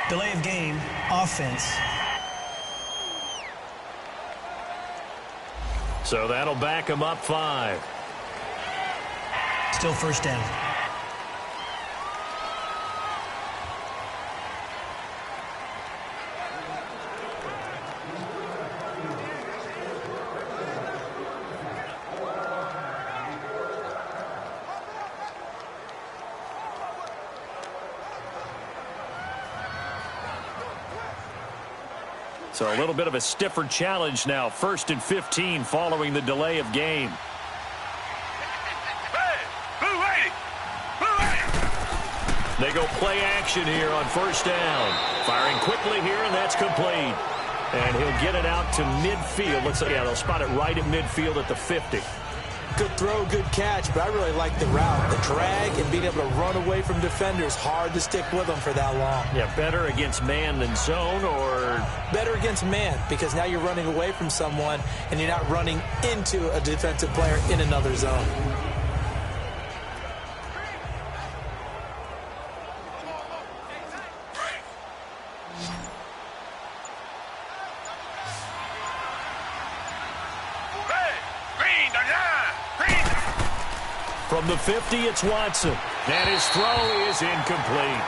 Delay of game, offense. So that'll back him up 5. Still first down. So a little bit of a stiffer challenge now. 1st and 15 following the delay of game. They go play action here on 1st down. Firing quickly here, and that's complete. And he'll get it out to midfield. Looks like, yeah, they'll spot it right at midfield at the 50. Good throw, good catch, but I really like the route. The drag and being able to run away from defenders, hard to stick with them for that long. Yeah, better against man than zone, or? Better against man, because now you're running away from someone and you're not running into a defensive player in another zone. From the 50, it's Watson. And his throw is incomplete.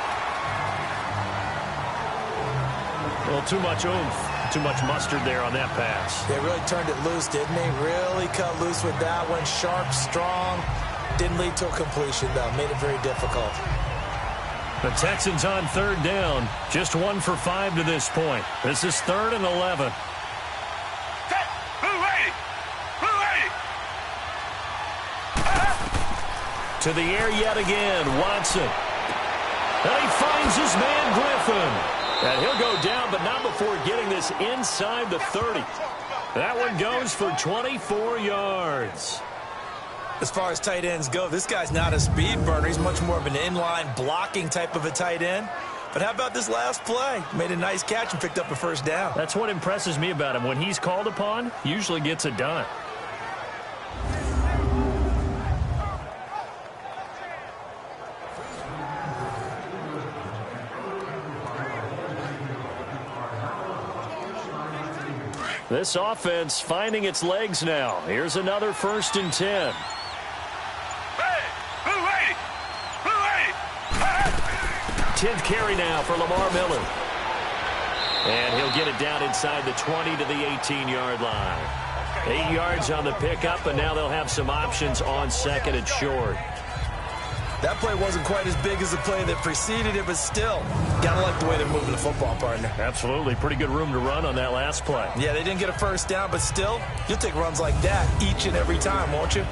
Well, too much oomph, too much mustard there on that pass. They really turned it loose, didn't they? Really cut loose with that one. Sharp, strong. Didn't lead to a completion, though. Made it very difficult. The Texans on 3rd down. Just 1 for 5 to this point. This is 3rd and 11. To the air yet again, Watson. And he finds his man, Griffin. And he'll go down, but not before getting this inside the 30. That one goes for 24 yards. As far as tight ends go, this guy's not a speed burner. He's much more of an inline blocking type of a tight end. But how about this last play? Made a nice catch and picked up a 1st down. That's what impresses me about him. When he's called upon, usually gets it done. This offense finding its legs now. Here's another 1st and 10. 10th carry now for Lamar Miller. And he'll get it down inside the 20 to the 18-yard line. 8 yards on the pickup, and now they'll have some options on 2nd and short. That play wasn't quite as big as the play that preceded it, but still, gotta like the way they're moving the football, partner. Absolutely. Pretty good room to run on that last play. Yeah, they didn't get a 1st down, but still, you'll take runs like that each and every time, won't you?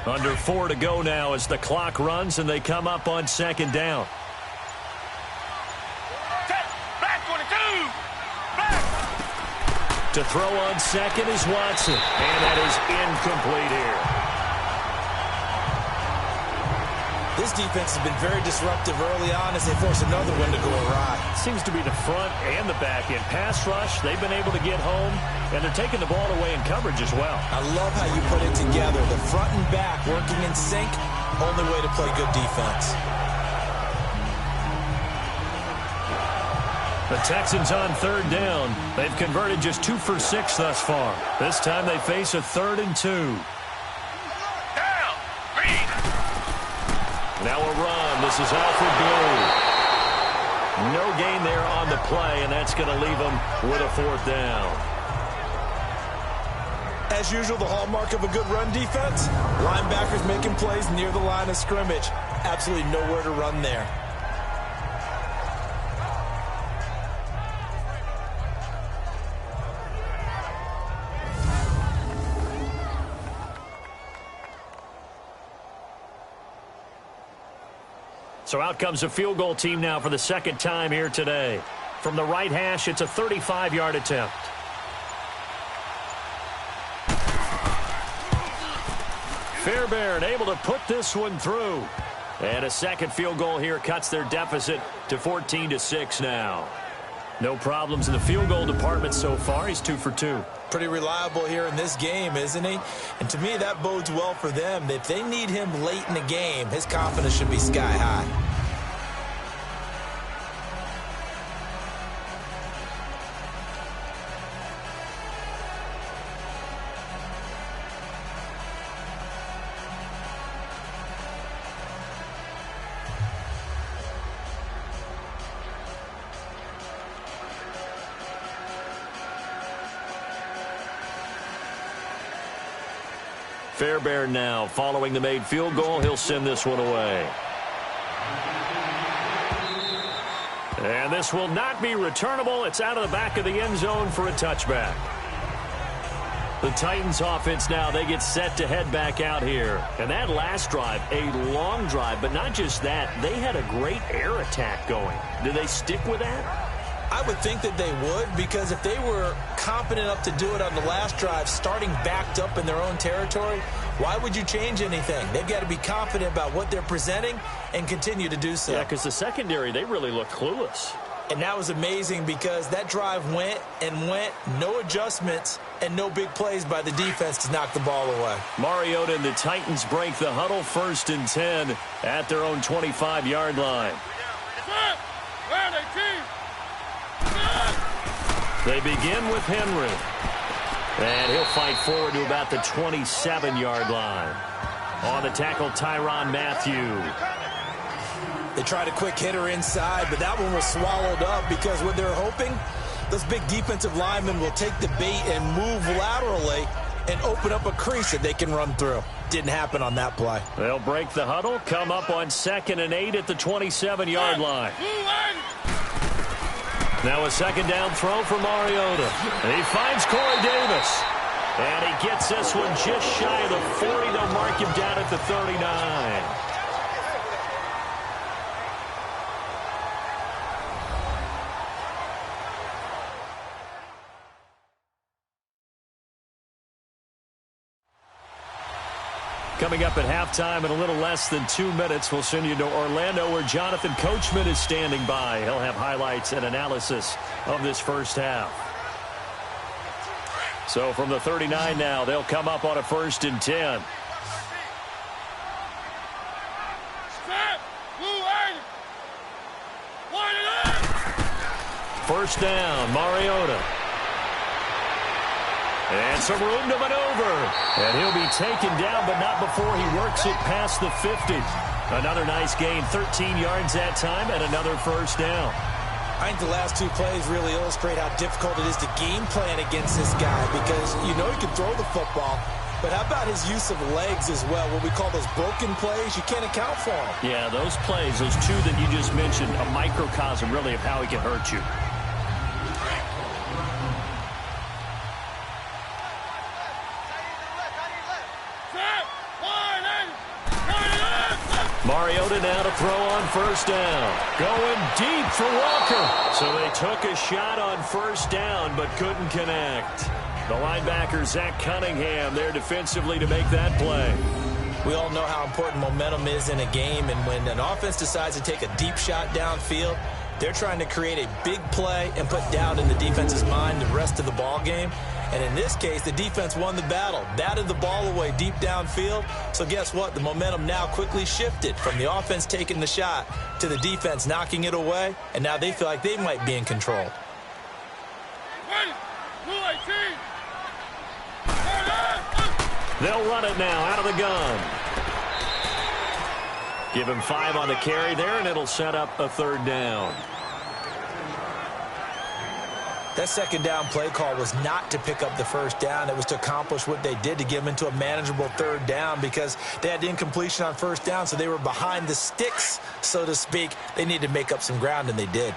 Under 4 to go now as the clock runs, and they come up on 2nd down. To throw on 2nd is Watson, and that is incomplete here. This defense has been very disruptive early on as they force another one to go awry. Seems to be the front and the back end. Pass rush, they've been able to get home, and they're taking the ball away in coverage as well. I love how you put it together. The front and back working in sync, only way to play good defense. The Texans on 3rd down. They've converted just 2 for 6 thus far. This time they face a 3rd and 2. Now a run. This is Alfred Blue. No gain there on the play, and that's going to leave them with a 4th down. As usual, the hallmark of a good run defense, linebackers making plays near the line of scrimmage. Absolutely nowhere to run there. So out comes a field goal team now for the second time here today. From the right hash, it's a 35-yard attempt. Fairbairn able to put this one through. And a second field goal here cuts their deficit to 14-6 now. No problems in the field goal department so far. He's 2 for 2. Pretty reliable here in this game, isn't he? And to me, that bodes well for them. If they need him late in the game, his confidence should be sky high. Fairbairn now following the made field goal. He'll send this one away. And this will not be returnable. It's out of the back of the end zone for a touchback. The Titans offense now, they get set to head back out here. And that last drive, a long drive, but not just that. They had a great air attack going. Do they stick with that? I would think that they would, because if they were competent enough to do it on the last drive, starting backed up in their own territory, why would you change anything? They've got to be confident about what they're presenting and continue to do so. Yeah, because the secondary, they really look clueless. And that was amazing because that drive went and went, no adjustments and no big plays by the defense to knock the ball away. Mariota and the Titans break the huddle, 1st and 10 at their own 25-yard line. They begin with Henry. And he'll fight forward to about the 27-yard line. On the tackle, Tyrann Mathieu. They tried a quick hitter inside, but that one was swallowed up because what they're hoping, those big defensive linemen will take the bait and move laterally and open up a crease that they can run through. Didn't happen on that play. They'll break the huddle, come up on 2nd and 8 at the 27-yard line. Now a second down throw for Mariota. And he finds Corey Davis. And he gets this one just shy of the 40. They'll mark him down at the 39. Coming up at halftime in a little less than 2 minutes, we'll send you to Orlando where Jonathan Coachman is standing by. He'll have highlights and analysis of this first half. So from the 39 now, they'll come up on a 1st and 10. First down, Mariota. And some room to maneuver. And he'll be taken down, but not before he works it past the 50. Another nice gain, 13 yards that time, and another first down. I think the last 2 plays really illustrate how difficult it is to game plan against this guy because you know he can throw the football, but how about his use of legs as well, what we call those broken plays? You can't account for them. Yeah, those plays, those 2 that you just mentioned, a microcosm really of how he can hurt you. Mariota now to throw on first down. Going deep for Walker. So they took a shot on first down but couldn't connect. The linebacker, Zach Cunningham, there defensively to make that play. We all know how important momentum is in a game, and when an offense decides to take a deep shot downfield, they're trying to create a big play and put doubt in the defense's mind the rest of the ball game. And in this case, the defense won the battle, batted the ball away deep downfield. So guess what? The momentum now quickly shifted from the offense taking the shot to the defense knocking it away, and now they feel like they might be in control. They'll run it now out of the gun. Give him 5 on the carry there, and it'll set up a 3rd down. That second down play call was not to pick up the first down. It was to accomplish what they did to get them into a manageable 3rd down because they had the incompletion on first down, so they were behind the sticks, so to speak. They needed to make up some ground, and they did.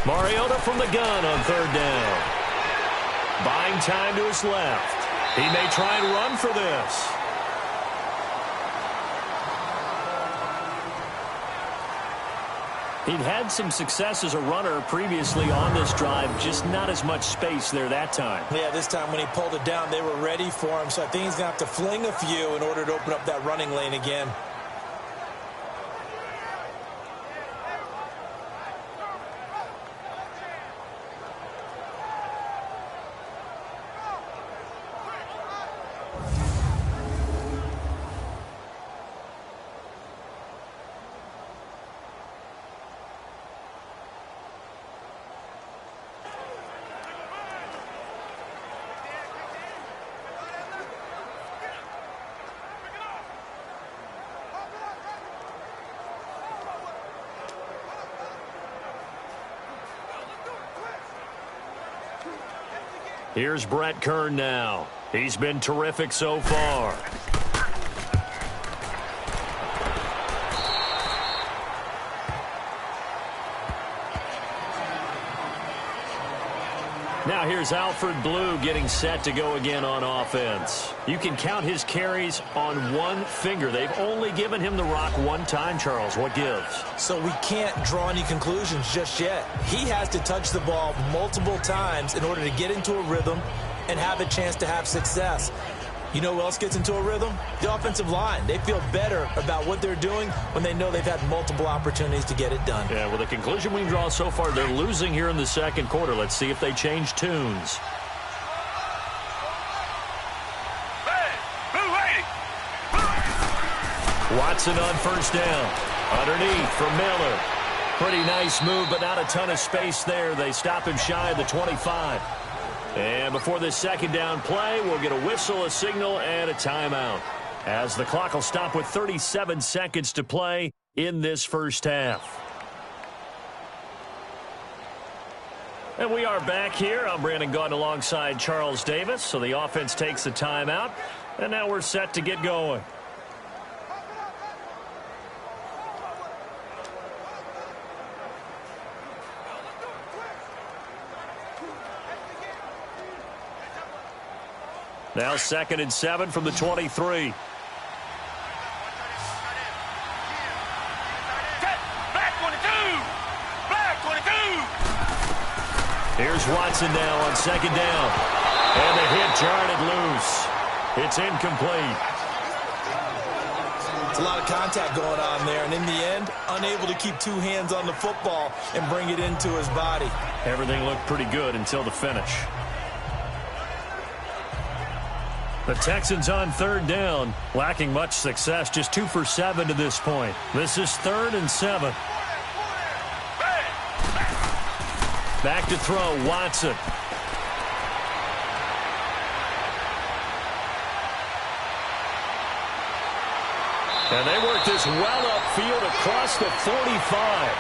Mariota from the gun on 3rd down. Buying time to his left. He may try and run for this. He'd had some success as a runner previously on this drive, just not as much space there that time. Yeah, this time when he pulled it down, they were ready for him, so I think he's going to have to fling a few in order to open up that running lane again. Here's Brett Kern now. He's been terrific so far. Now here's Alfred Blue getting set to go again on offense. You can count his carries on one finger. They've only given him the rock one time, Charles. What gives? So we can't draw any conclusions just yet. He has to touch the ball multiple times in order to get into a rhythm and have a chance to have success. You know who else gets into a rhythm? The offensive line. They feel better about what they're doing when they know they've had multiple opportunities to get it done. Yeah, well, the conclusion we can draw so far, they're losing here in the second quarter. Let's see if they change tunes. Watson on first down. Underneath for Miller. Pretty nice move, but not a ton of space there. They stop him shy of the 25. And before this second down play, we'll get a whistle, a signal, and a timeout, as the clock will stop with 37 seconds to play in this first half. And we are back here. I'm Brandon Gaudin alongside Charles Davis. So the offense takes a timeout, and now we're set to get going. Now 2nd and 7 from the 23. Here's Watson now on 2nd down. And the hit jarred loose. It's incomplete. It's a lot of contact going on there, and in the end, unable to keep two hands on the football and bring it into his body. Everything looked pretty good until the finish. The Texans on 3rd down, lacking much success, just 2 for 7 to this point. This is 3rd and 7. Back to throw, Watson. And they work this well upfield across the 45.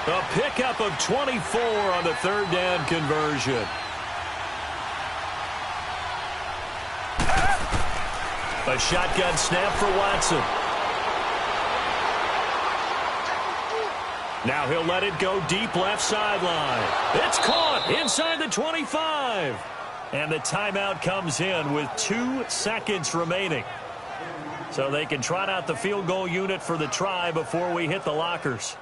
A pickup of 24 on the 3rd down conversion. A shotgun snap for Watson. Now he'll let it go deep left sideline. It's caught inside the 25. And the timeout comes in with 2 seconds remaining. So they can trot out the field goal unit for the try before we hit the lockers.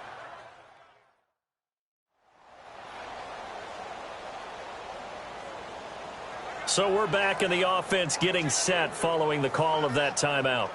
So we're back in the offense getting set following the call of that timeout.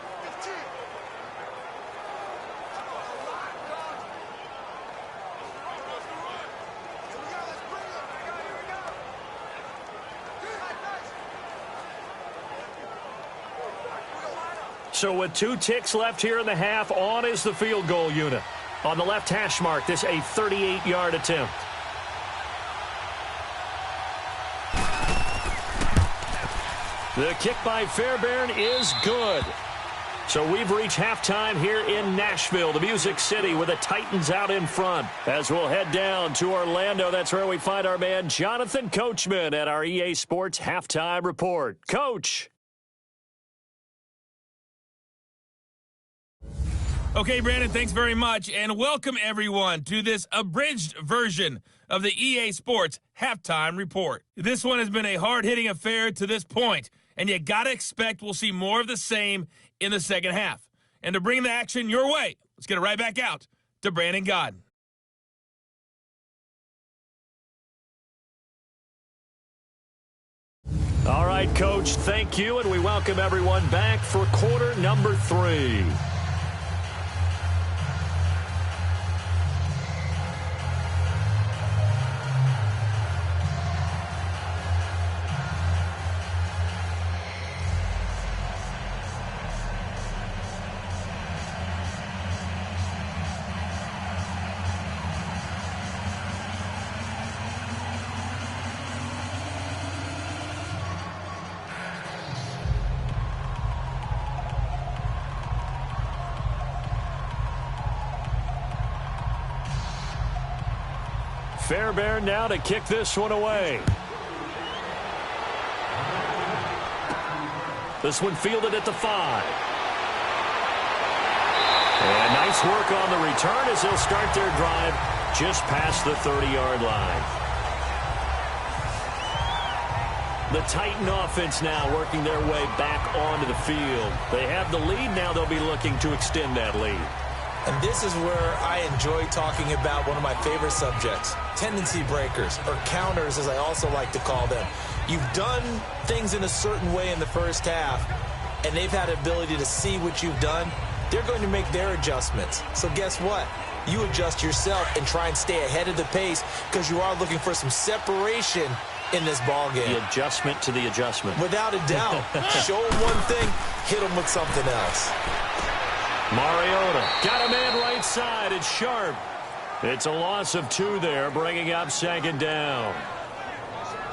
So with 2 ticks left here in the half, on is the field goal unit. On the left hash mark, this a 38-yard attempt. The kick by Fairbairn is good. So we've reached halftime here in Nashville, the Music City, with the Titans out in front. As we'll head down to Orlando, that's where we find our man Jonathan Coachman at our EA Sports Halftime Report. Coach. Okay, Brandon, thanks very much, and welcome everyone to this abridged version of the EA Sports Halftime Report. This one has been a hard-hitting affair to this point, and you gotta expect we'll see more of the same in the second half. And to bring the action your way, let's get it right back out to Brandon Godden. All right, Coach, thank you, and we welcome everyone back for quarter number 3. Fairbairn now to kick this one away. This one fielded at the 5. And nice work on the return as they'll start their drive just past the 30-yard line. The Titan offense now working their way back onto the field. They have the lead now. They'll be looking to extend that lead. And this is where I enjoy talking about one of my favorite subjects, tendency breakers, or counters as I also like to call them. You've done things in a certain way in the first half, and they've had the ability to see what you've done. They're going to make their adjustments. So guess what? You adjust yourself and try and stay ahead of the pace because you are looking for some separation in this ball game. The adjustment to the adjustment. Without a doubt. Show them one thing, hit them with something else. Mariota got a man right side. It's Sharp. It's a loss of 2 there, bringing up second down.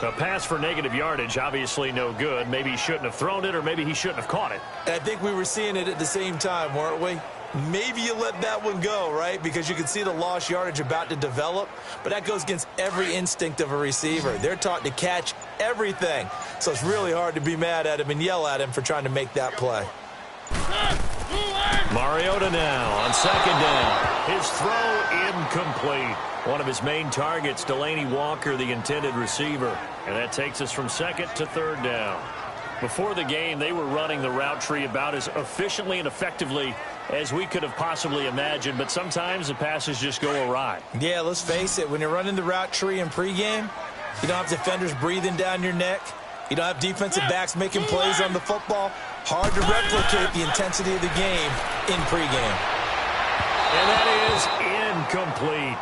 A pass for negative yardage, obviously no good. Maybe he shouldn't have thrown it, or maybe he shouldn't have caught it. I think we were seeing it at the same time, weren't we? Maybe you let that one go, right? Because you can see the lost yardage about to develop, but that goes against every instinct of a receiver. They're taught to catch everything, so it's really hard to be mad at him and yell at him for trying to make that play. Mariota now on second down. His throw incomplete. One of his main targets, Delaney Walker, the intended receiver. And that takes us from second to third down. Before the game, they were running the route tree about as efficiently and effectively as we could have possibly imagined, but sometimes the passes just go awry. Yeah, let's face it. When you're running the route tree in pregame, you don't have defenders breathing down your neck. You don't have defensive backs making plays on the football. Hard to replicate the intensity of the game in pregame. And that is incomplete.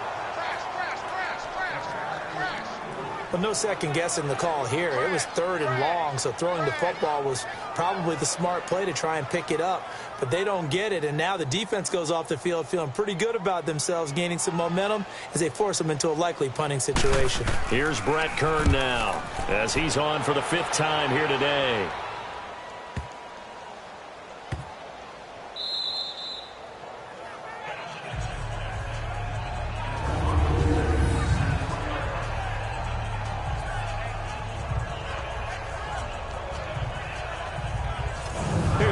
Well, no second guessing the call here. It was 3rd and long, so throwing the football was probably the smart play to try and pick it up. But they don't get it, and now the defense goes off the field feeling pretty good about themselves, gaining some momentum as they force them into a likely punting situation. Here's Brett Kern now as he's on for the 5th time here today.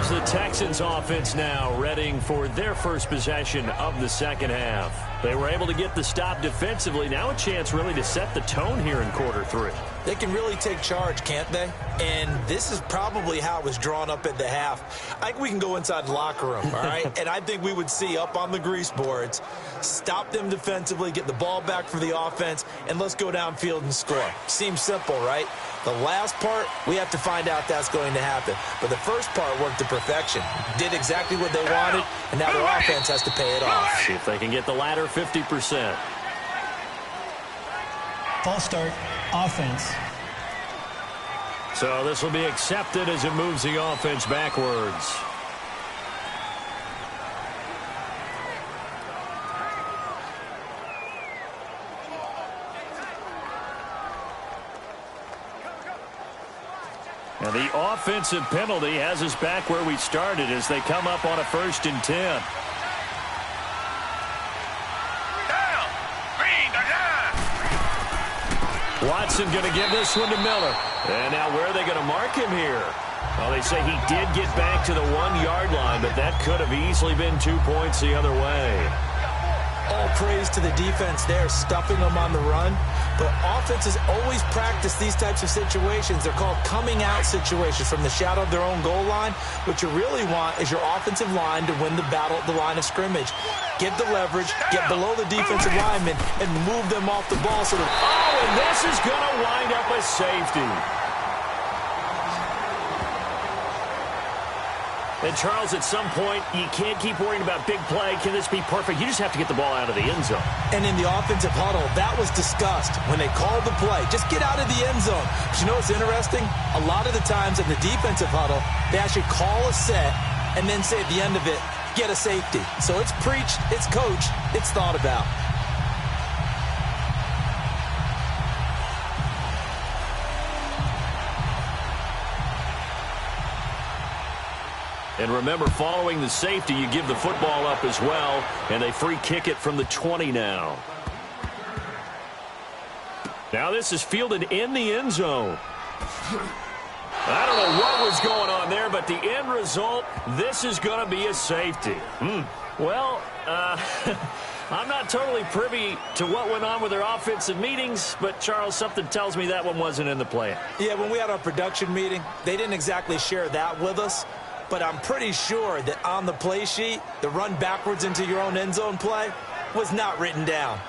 The Texans offense now readying for their first possession of the second half. They were able to get the stop defensively. Now a chance really to set the tone here in quarter 3. They can really take charge, can't they? And this is probably how it was drawn up at the half. I think we can go inside the locker room, all right? And I think we would see up on the grease boards, stop them defensively, get the ball back for the offense, and let's go downfield and score. Seems simple, right? The last part, we have to find out that's going to happen. But the first part worked to perfection. Did exactly what they wanted, and now their offense has to pay it off. See if they can get the latter 50%. False start, offense. So this will be accepted as it moves the offense backwards. And the offensive penalty has us back where we started as they come up on a 1st and 10. Watson going to give this one to Miller. And now where are they going to mark him here? Well, they say he did get back to the 1-yard line, but that could have easily been 2 points the other way. All praise to the defense there, stuffing them on the run. But offenses always practice these types of situations. They're called coming-out situations from the shadow of their own goal line. What you really want is your offensive line to win the battle at the line of scrimmage. Get the leverage, get below the defensive lineman, and move them off the ball. So and this is going to wind up a safety. And, Charles, at some point, you can't keep worrying about big play. Can this be perfect? You just have to get the ball out of the end zone. And in the offensive huddle, that was discussed when they called the play. Just get out of the end zone. But you know what's interesting? A lot of the times in the defensive huddle, they actually call a set and then say at the end of it, get a safety. So it's preached, it's coached, it's thought about. And remember, following the safety, you give the football up as well, and they free kick it from the 20 now. Now this is fielded in the end zone. I don't know what was going on there, but the end result, this is going to be a safety. Well, I'm not totally privy to what went on with their offensive meetings, but, Charles, something tells me that one wasn't in the plan. Yeah, when we had our production meeting, they didn't exactly share that with us. But I'm pretty sure that on the play sheet, the run backwards into your own end zone play was not written down.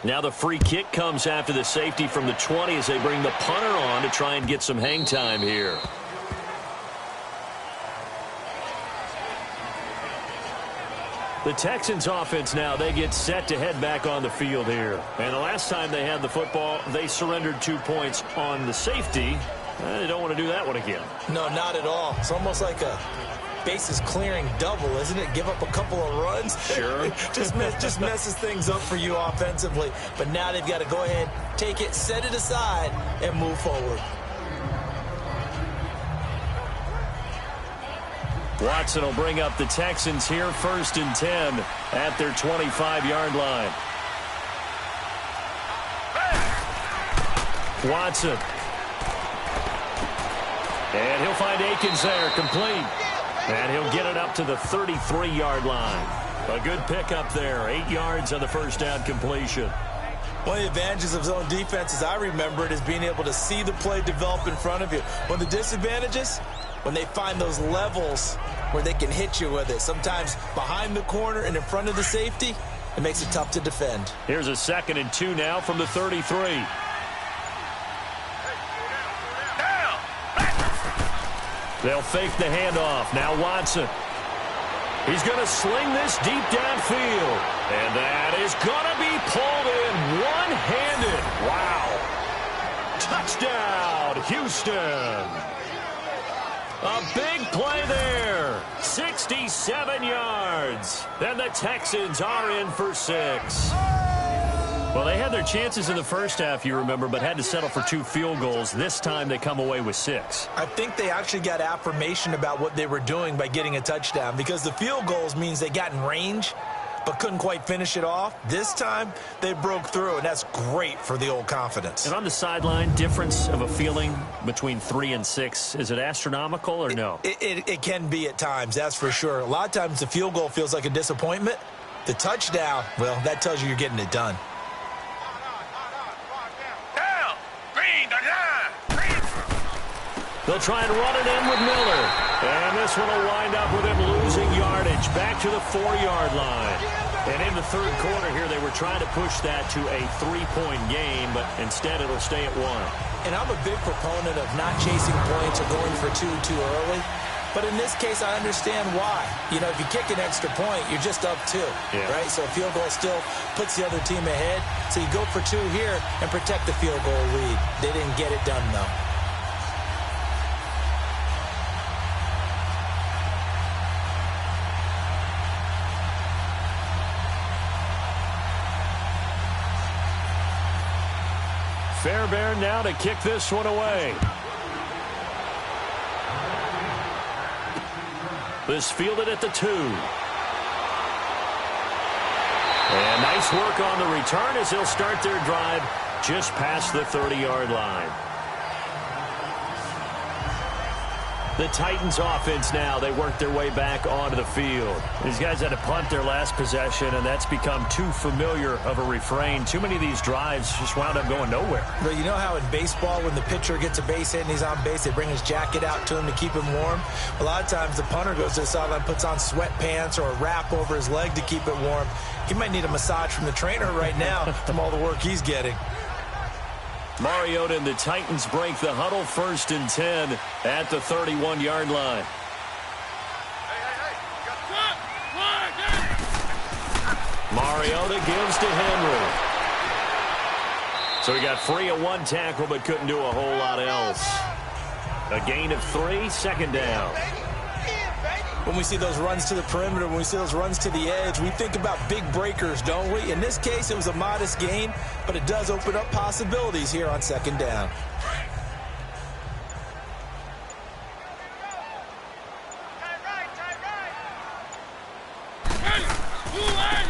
Now the free kick comes after the safety from the 20 as they bring the punter on to try and get some hang time here. The Texans offense now, they get set to head back on the field here. And the last time they had the football, they surrendered 2 points on the safety. They don't want to do that one again. No, not at all. It's almost like a bases clearing double, isn't it? Give up a couple of runs. Sure. just messes things up for you offensively. But now they've got to go ahead, take it, set it aside, and move forward. Watson will bring up the Texans here, 1st and 10 at their 25-yard line. Watson. And he'll find Akins there, complete. And he'll get it up to the 33-yard line. A good pickup there, 8 yards on the first down completion. One of the advantages of zone defense, as I remember it, is being able to see the play develop in front of you. One of the disadvantages, when they find those levels where they can hit you with it, sometimes behind the corner and in front of the safety, it makes it tough to defend. Here's a 2nd and 2 now from the 33. They'll fake the handoff. Now Watson. He's going to sling this deep downfield. And that is going to be pulled in one-handed. Wow. Touchdown, Houston. A big play there. 67 yards. And the Texans are in for 6. Well, they had their chances in the first half, you remember, but had to settle for 2 field goals. This time they come away with 6. I think they actually got affirmation about what they were doing by getting a touchdown, because the field goals means they got in range but couldn't quite finish it off. This time they broke through, and that's great for the old confidence. And on the sideline, difference of a feeling between 3 and 6, is it astronomical or no? It can be at times, that's for sure. A lot of times the field goal feels like a disappointment. The touchdown, well, that tells you you're getting it done. They'll try and run it in with Miller. And this one will wind up with him losing yardage back to the 4-yard line. And in the third quarter here, they were trying to push that to a 3-point game, but instead it'll stay at 1. And I'm a big proponent of not chasing points or going for 2 too early. But in this case, I understand why. You know, if you kick an extra point, you're just up 2, right? So a field goal still puts the other team ahead. So you go for 2 here and protect the field goal lead. They didn't get it done, though. Fairbairn now to kick this one away. This fielded at the 2. And nice work on the return as he'll start their drive just past the 30-yard line. The Titans offense now, they work their way back onto the field. These guys had to punt their last possession, and that's become too familiar of a refrain. Too many of these drives just wound up going nowhere. But you know how in baseball, when the pitcher gets a base hit and he's on base, they bring his jacket out to him to keep him warm? A lot of times the punter goes to the sideline, puts on sweatpants or a wrap over his leg to keep it warm. He might need a massage from the trainer right now from all the work he's getting. Mariota and the Titans break the huddle, 1st and 10 at the 31-yard line. Mariota gives to Henry. So he got free of 1 tackle but couldn't do a whole lot else. A gain of 3, 2nd down. When we see those runs to the perimeter, when we see those runs to the edge, we think about big breakers, don't we? In this case, it was a modest gain, but it does open up possibilities here on 2nd down.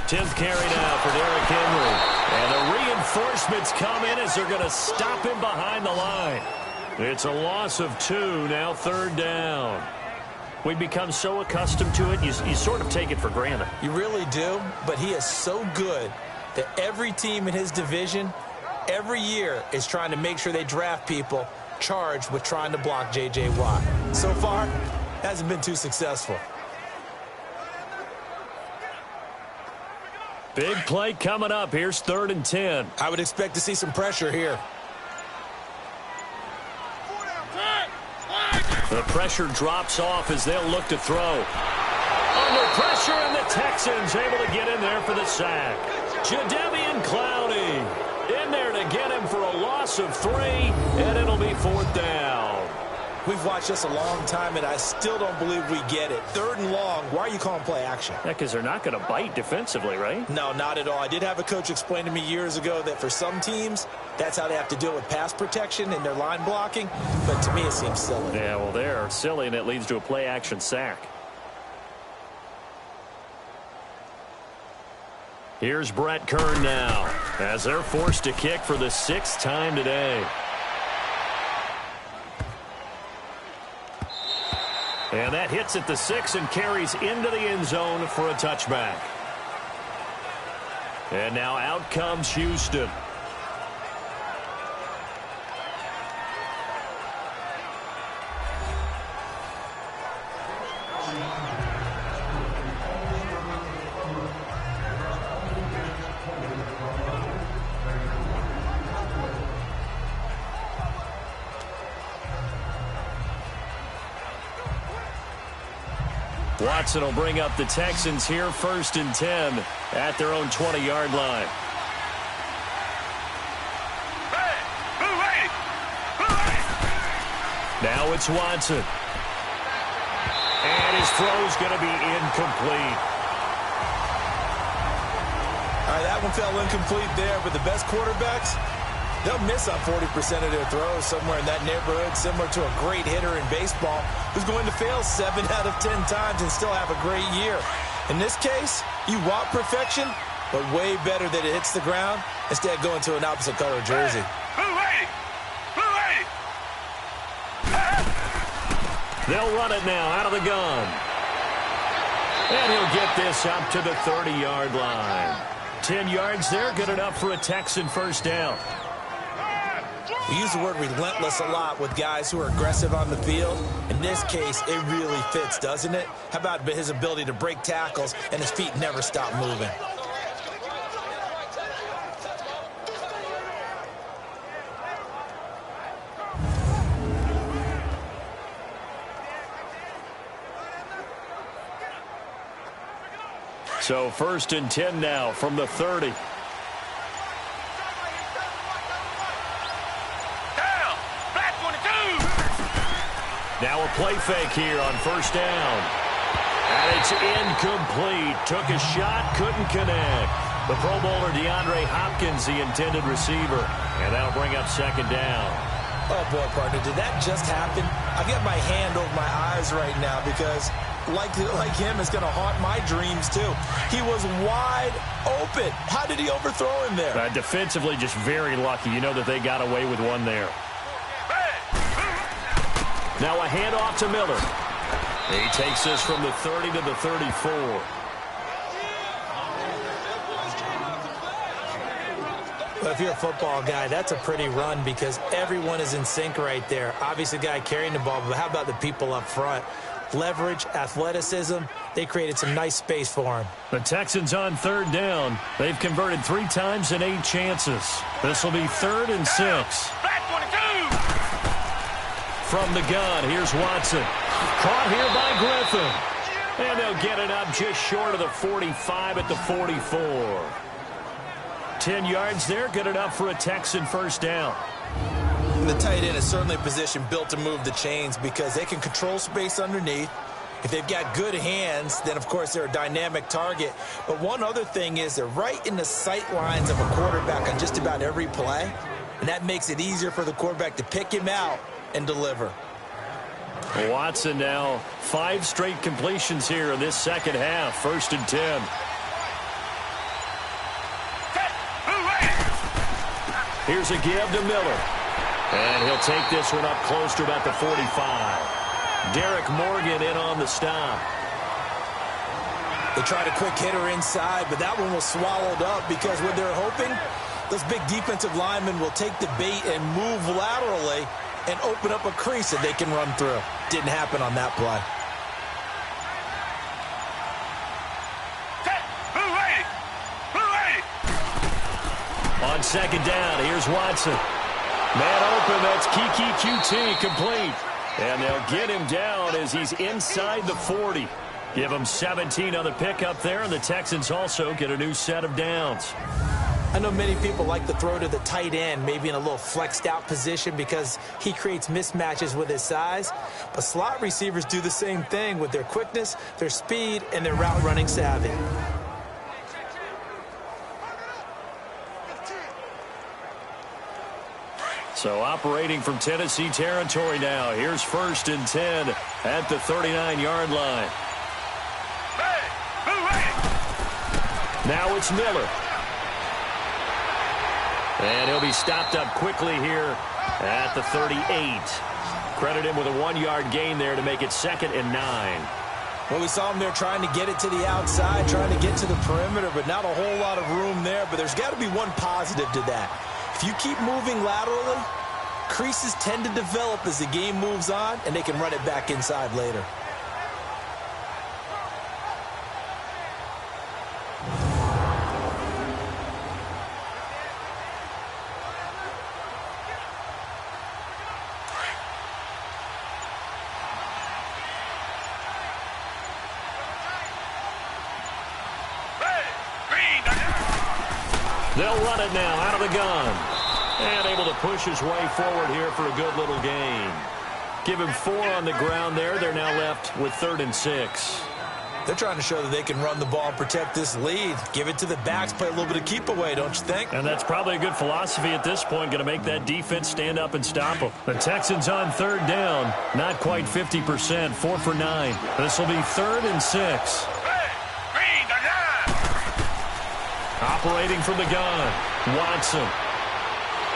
Tenth carry now for Derrick Henry. And the reinforcements come in as they're going to stop him behind the line. It's a loss of 2, now 3rd down. We become so accustomed to it, you sort of take it for granted. You really do, but he is so good that every team in his division, every year, is trying to make sure they draft people charged with trying to block J.J. Watt. So far, hasn't been too successful. Big play coming up. Here's 3rd and 10. I would expect to see some pressure here. The pressure drops off as they'll look to throw. Under pressure, and the Texans able to get in there for the sack. Jadeveon Clowney in there to get him for a loss of 3, and it'll be 4th down. We've watched this a long time, and I still don't believe we get it. 3rd and long, why are you calling play action? Yeah, because they're not going to bite defensively, right? No, not at all. I did have a coach explain to me years ago that for some teams, that's how they have to deal with pass protection and their line blocking. But to me, it seems silly. Yeah, well, they're silly, and it leads to a play action sack. Here's Brett Kern now as they're forced to kick for the 6th time today. And that hits at the 6 and carries into the end zone for a touchback. And now out comes Houston. Watson will bring up the Texans here, 1st and 10 at their own 20-yard line. Now it's Watson. And his throw's going to be incomplete. All right, that one fell incomplete there, but the best quarterbacks, they'll miss on 40% of their throws, somewhere in that neighborhood, similar to a great hitter in baseball who's going to fail 7 out of 10 times and still have a great year. In this case, you want perfection, but way better that it hits the ground instead of going to an opposite color jersey. They'll run it now out of the gun. And he'll get this up to the 30-yard line. 10 yards there, good enough for a Texan 1st down. We use the word relentless a lot with guys who are aggressive on the field. In this case, it really fits, doesn't it? How about his ability to break tackles and his feet never stop moving? So 1st and 10 now from the 30. Now a play fake here on 1st down. And it's incomplete. Took a shot, couldn't connect. The Pro Bowler DeAndre Hopkins, the intended receiver. And that'll bring up second down. Oh, boy, partner, did that just happen? I got my hand over my eyes right now because, like him, it's going to haunt my dreams, too. He was wide open. How did he overthrow him there? Defensively, just very lucky. You know that they got away with one there. Now a handoff to Miller. He takes this from the 30 to the 34. But if you're a football guy, that's a pretty run because everyone is in sync right there. Obviously, the guy carrying the ball, but how about the people up front? Leverage, athleticism, they created some nice space for him. The Texans on third down. They've converted 3 times in 8 chances. This will be 3rd and 6. From the gun, here's Watson. Caught here by Griffin. And they'll get it up just short of the 45 at the 44. 10 yards there, good enough for a Texan first down. The tight end is certainly a position built to move the chains because they can control space underneath. If they've got good hands, then, of course, they're a dynamic target. But one other thing is they're right in the sight lines of a quarterback on just about every play, and that makes it easier for the quarterback to pick him out and deliver. Watson now 5 straight completions here in this second half. 1st and 10. Here's a give to Miller. And he'll take this one up close to about the 45. Derek Morgan in on the stop. They tried a quick hitter inside, but that one was swallowed up because what they're hoping, those big defensive linemen will take the bait and move laterally and open up a crease that they can run through. Didn't happen on that play. On second down, here's Watson. Man open, that's Kiki QT complete. And they'll get him down as he's inside the 40. Give him 17 on the pickup there, and the Texans also get a new set of downs. I know many people like to throw to the tight end, maybe in a little flexed out position because he creates mismatches with his size. But slot receivers do the same thing with their quickness, their speed, and their route running savvy. So operating from Tennessee territory now. Here's 1st and 10 at the 39-yard line. Now it's Miller. And he'll be stopped up quickly here at the 38. Credit him with a 1-yard gain there to make it 2nd and 9. Well, we saw him there trying to get it to the outside, trying to get to the perimeter, but not a whole lot of room there. But there's got to be one positive to that. If you keep moving laterally, creases tend to develop as the game moves on, and they can run it back inside later. They'll run it now out of the gun. And able to push his way forward here for a good little gain. Give him 4 on the ground there. They're now left with 3rd and 6. They're trying to show that they can run the ball and protect this lead. Give it to the backs, play a little bit of keep away, don't you think? And that's probably a good philosophy at this point, going to make that defense stand up and stop them. The Texans on 3rd down, not quite 50%, 4 for 9. This will be 3rd and 6. Operating from the gun, Watson.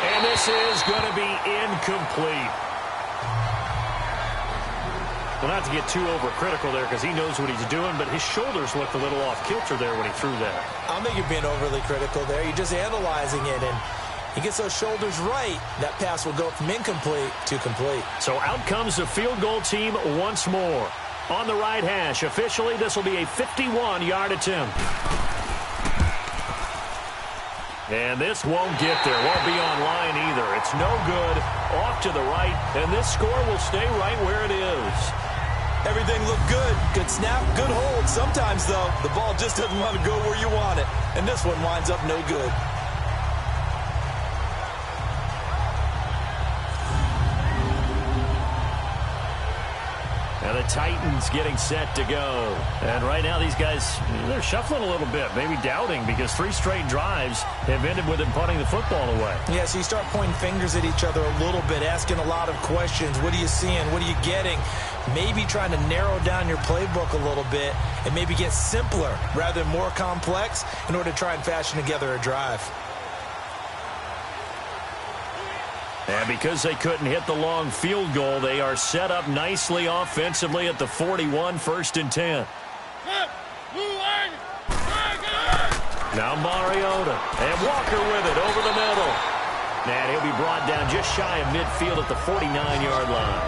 And this is going to be incomplete. Well, not to get too overcritical there because he knows what he's doing, but his shoulders looked a little off kilter there when he threw that. I don't think you're being overly critical there. You're just analyzing it, and he gets those shoulders right. That pass will go from incomplete to complete. So out comes the field goal team once more. On the right hash, officially, this will be a 51-yard attempt. And this won't get there. Won't be on line either. It's no good. Off to the right. And this score will stay right where it is. Everything looked good. Good snap, good hold. Sometimes, though, the ball just doesn't want to go where you want it. And this one winds up no good. And the Titans getting set to go. And right now these guys, they're shuffling a little bit, maybe doubting, because 3 straight drives have ended with them punting the football away. Yeah, so you start pointing fingers at each other a little bit, asking a lot of questions. What are you seeing? What are you getting? Maybe trying to narrow down your playbook a little bit and maybe get simpler rather than more complex in order to try and fashion together a drive. And because they couldn't hit the long field goal, they are set up nicely offensively at the 41, 1st and 10. Now Mariota, and Walker with it over the middle. And he'll be brought down just shy of midfield at the 49-yard line.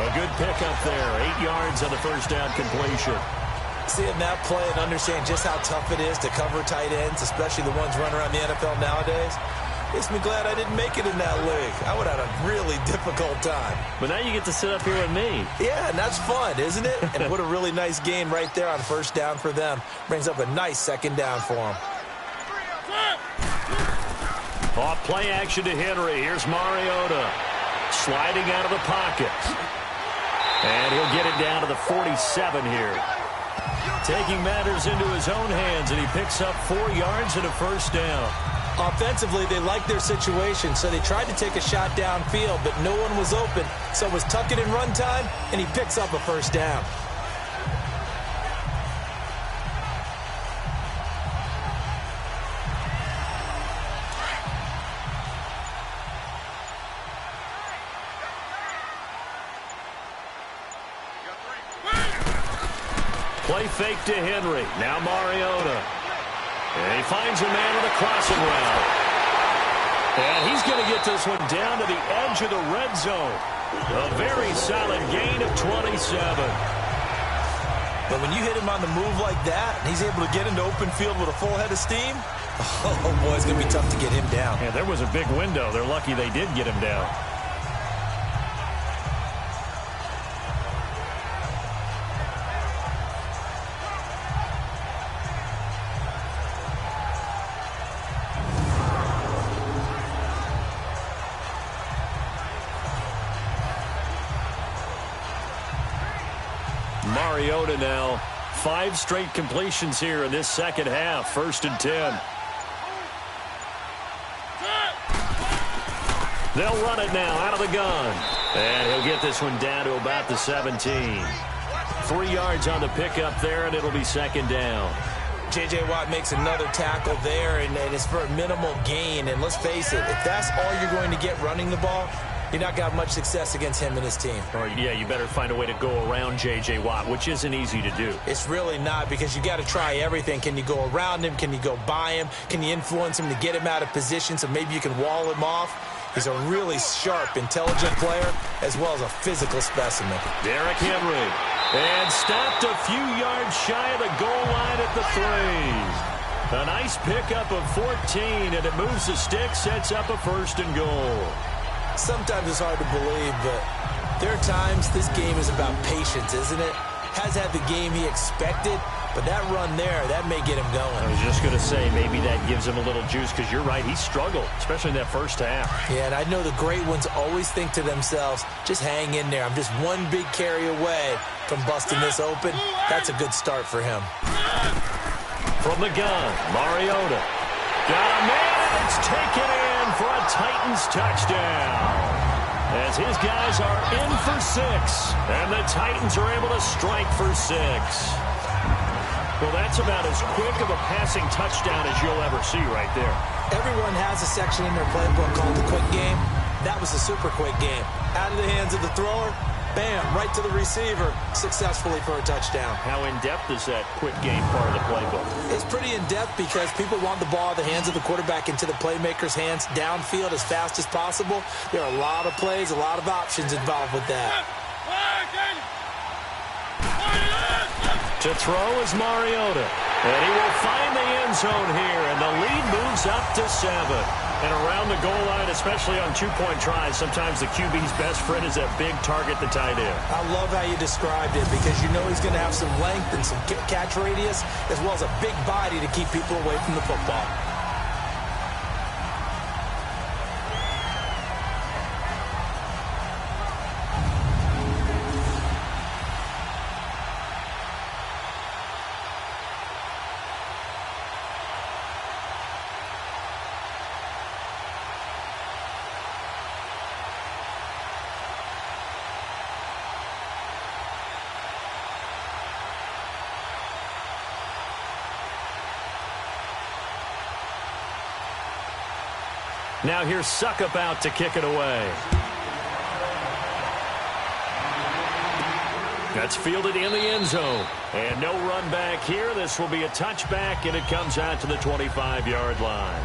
A good pickup there, 8 yards on the first down completion. Seeing that play and understand just how tough it is to cover tight ends, especially the ones running around the NFL nowadays, makes me glad I didn't make it in that league. I would have had a really difficult time. But now you get to sit up here with me. Yeah, and that's fun, isn't it? And what a really nice gain right there on 1st down for them. Brings up a nice 2nd down for them. Off play action to Henry. Here's Mariota. Sliding out of the pocket. And he'll get it down to the 47 here. Taking matters into his own hands, and he picks up 4 yards and a 1st down. Offensively, they liked their situation, so they tried to take a shot downfield, but no one was open. So it was tuck it in run time, and he picks up a 1st down. Play fake to Henry. Now Mariota. And he finds a man with a crossing route. And he's going to get this one down to the edge of the red zone. A very solid gain of 27. But when you hit him on the move like that, and he's able to get into open field with a full head of steam, oh boy, it's going to be tough to get him down. Yeah, there was a big window. They're lucky they did get him down. Mariota now. 5 straight completions here in this second half. 1st and 10. They'll run it now out of the gun. And he'll get this one down to about the 17. 3 yards on the pickup there, and it'll be 2nd down. J.J. Watt makes another tackle there, and it's for a minimal gain. And let's face it, if that's all you're going to get running the ball, you're not going to have much success against him and his team. Or, yeah, you better find a way to go around J.J. Watt, which isn't easy to do. It's really not, because you got to try everything. Can you go around him? Can you go by him? Can you influence him to get him out of position so maybe you can wall him off? He's a really sharp, intelligent player, as well as a physical specimen. Derrick Henry. And stopped a few yards shy of the goal line at the 3. A nice pickup of 14, and it moves the stick, sets up a 1st and goal. Sometimes it's hard to believe, but there are times this game is about patience, isn't it? Has had the game he expected, but that run there, that may get him going. I was just going to say, maybe that gives him a little juice, because you're right, he struggled, especially in that 1st half. Yeah, and I know the great ones always think to themselves, just hang in there. I'm just one big carry away from busting this open. That's a good start for him. From the gun, Mariota. Got a man, it's taken in for a Titans touchdown. As his guys are in for 6, and the Titans are able to strike for 6. Well, that's about as quick of a passing touchdown as you'll ever see right there. Everyone has a section in their playbook called the quick game. That was a super quick game. Out of the hands of the thrower, bam, right to the receiver, successfully for a touchdown. How in-depth is that quick game part of the playbook? It's pretty in-depth because people want the ball out of the hands of the quarterback into the playmaker's hands downfield as fast as possible. There are a lot of plays, a lot of options involved with that. To throw is Mariota. And he will find the end zone here, and the lead moves up to 7. And around the goal line, especially on 2-point tries, sometimes the QB's best friend is that big target, the tight end. I love how you described it, because you know he's going to have some length and some catch radius, as well as a big body to keep people away from the football. Now here's Suckup out to kick it away. That's fielded in the end zone. And no run back here. This will be a touchback, and it comes out to the 25-yard line.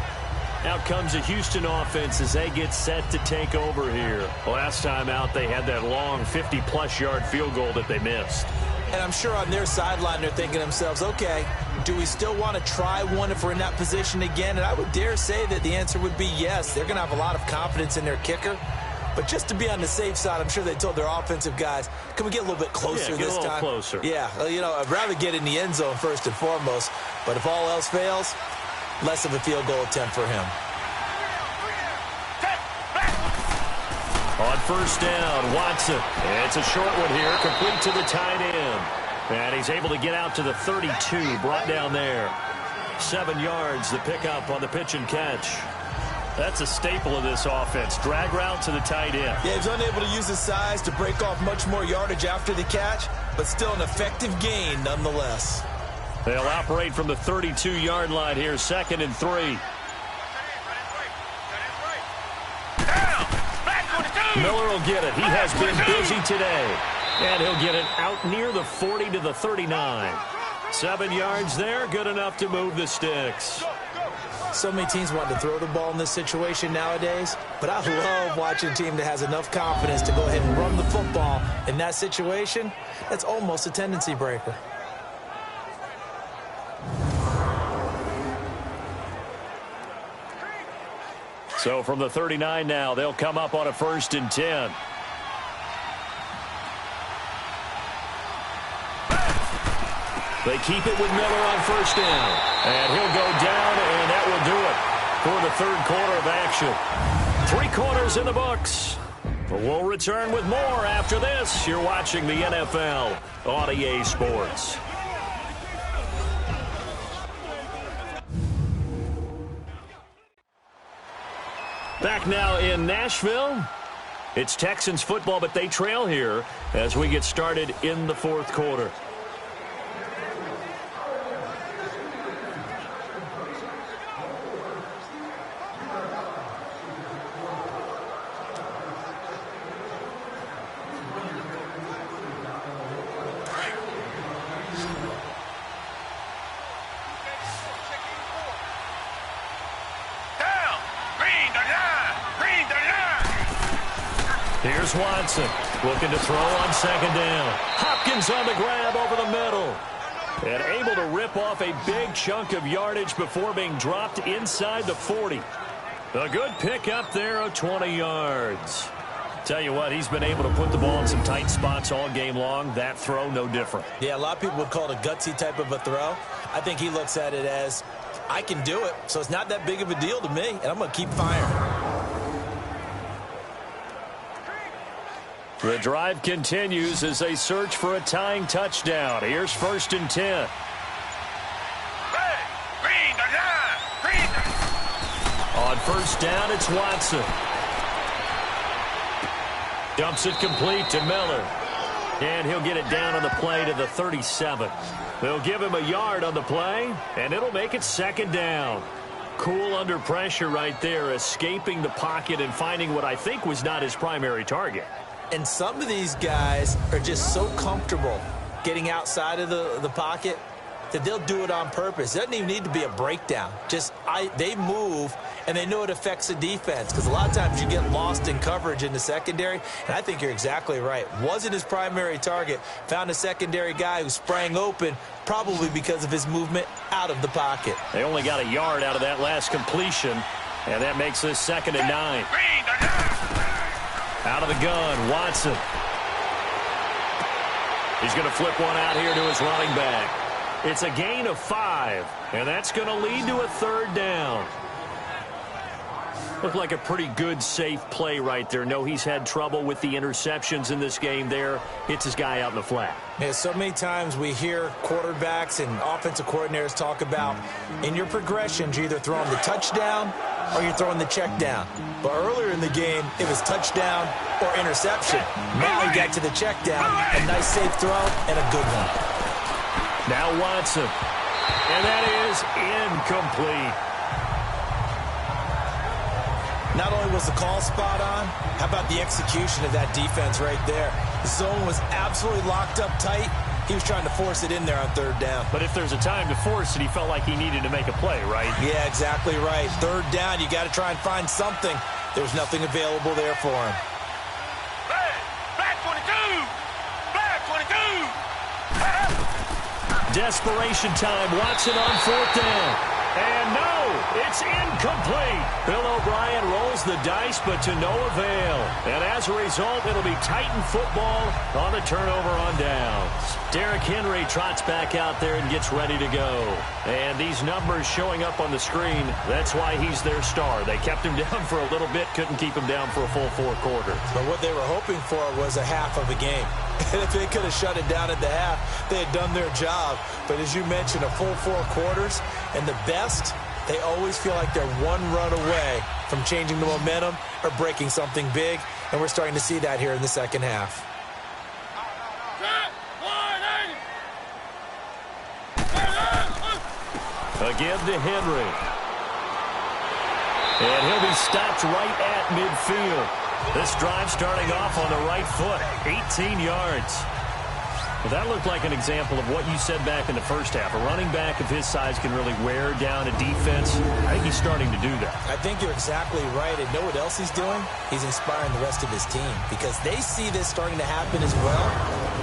Out comes the Houston offense as they get set to take over here. Last time out, they had that long 50-plus yard field goal that they missed. And I'm sure on their sideline they're thinking to themselves, okay, do we still want to try one if we're in that position again? And I would dare say that the answer would be yes. They're going to have a lot of confidence in their kicker. But just to be on the safe side, I'm sure they told their offensive guys, can we get a little bit closer this time? Yeah, get a little closer. Yeah, I'd rather get in the end zone first and foremost. But if all else fails, less of a field goal attempt for him. On first down, Watson. It's a short one here, complete to the tight end. And he's able to get out to the 32, brought down there. 7 yards, the pickup on the pitch and catch. That's a staple of this offense. Drag route to the tight end. Yeah, he's unable to use his size to break off much more yardage after the catch, but still an effective gain nonetheless. They'll operate from the 32-yard line here, 2nd and 3. Miller will get it. He has been busy today. And he'll get it out near the 40 to the 39. 7 yards there, good enough to move the sticks. So many teams want to throw the ball in this situation nowadays, but I love watching a team that has enough confidence to go ahead and run the football in that situation. That's almost a tendency breaker. So from the 39 now, they'll come up on a 1st and 10. They keep it with Miller on first down. And he'll go down, and that will do it for the 3rd quarter of action. 3 quarters in the books. We'll return with more after this. You're watching the NFL on EA Sports. Back now in Nashville. It's Texans football, but they trail here as we get started in the 4th quarter. Here's Watson looking to throw on 2nd down. Hopkins on the grab over the middle. And able to rip off a big chunk of yardage before being dropped inside the 40. A good pick up there of 20 yards. Tell you what, he's been able to put the ball in some tight spots all game long. That throw, no different. Yeah, a lot of people would call it a gutsy type of a throw. I think he looks at it as, I can do it, so it's not that big of a deal to me, and I'm going to keep firing. The drive continues as they search for a tying touchdown. Here's 1st and 10. On first down, it's Watson. Dumps it complete to Miller. And he'll get it down on the play to the 37. They'll give him a yard on the play, and it'll make it 2nd down. Cool under pressure right there, escaping the pocket and finding what I think was not his primary target. And some of these guys are just so comfortable getting outside of the pocket that they'll do it on purpose. It doesn't even need to be a breakdown. They move, and they know it affects the defense because a lot of times you get lost in coverage in the secondary, and I think you're exactly right. Wasn't his primary target. Found a secondary guy who sprang open, probably because of his movement out of the pocket. They only got a yard out of that last completion, and that makes this 2nd and 9. Out of the gun, Watson. He's going to flip one out here to his running back. It's a gain of 5, and that's going to lead to a 3rd down. Looked like a pretty good, safe play right there. No, he's had trouble with the interceptions in this game there. Hits his guy out in the flat. Yeah, so many times we hear quarterbacks and offensive coordinators talk about in your progressions, you're either throwing the touchdown or you're throwing the check down. But earlier in the game, it was touchdown or interception. Now you got to the check down, a nice safe throw and a good one. Now Watson. And that is incomplete. Not only was the call spot on, how about the execution of that defense right there? The zone was absolutely locked up tight. He was trying to force it in there on third down. But if there's a time to force it, he felt like he needed to make a play, right? Yeah, exactly right. Third down, you got to try and find something. There was nothing available there for him. Hey, black 22! Black 22! Desperation time. Watson on fourth down. And no, it's incomplete. Bill O'Brien rolls the dice, but to no avail. And as a result, it'll be Titan football on the turnover on downs. Derrick Henry trots back out there and gets ready to go. And these numbers showing up on the screen, that's why he's their star. They kept him down for a little bit, couldn't keep him down for a full 4 quarters. But what they were hoping for was a half of a game. And if they could have shut it down at the half, they had done their job. But as you mentioned, a full 4 quarters, and the best, they always feel like they're one run away from changing the momentum or breaking something big, and we're starting to see that here in the second half. Again to Henry. And he'll be stopped right at midfield. This drive starting off on the right foot, 18 yards. Well, that looked like an example of what you said back in the first half. A running back of his size can really wear down a defense. I think he's starting to do that. I think you're exactly right. And know what else he's doing? He's inspiring the rest of his team because they see this starting to happen as well.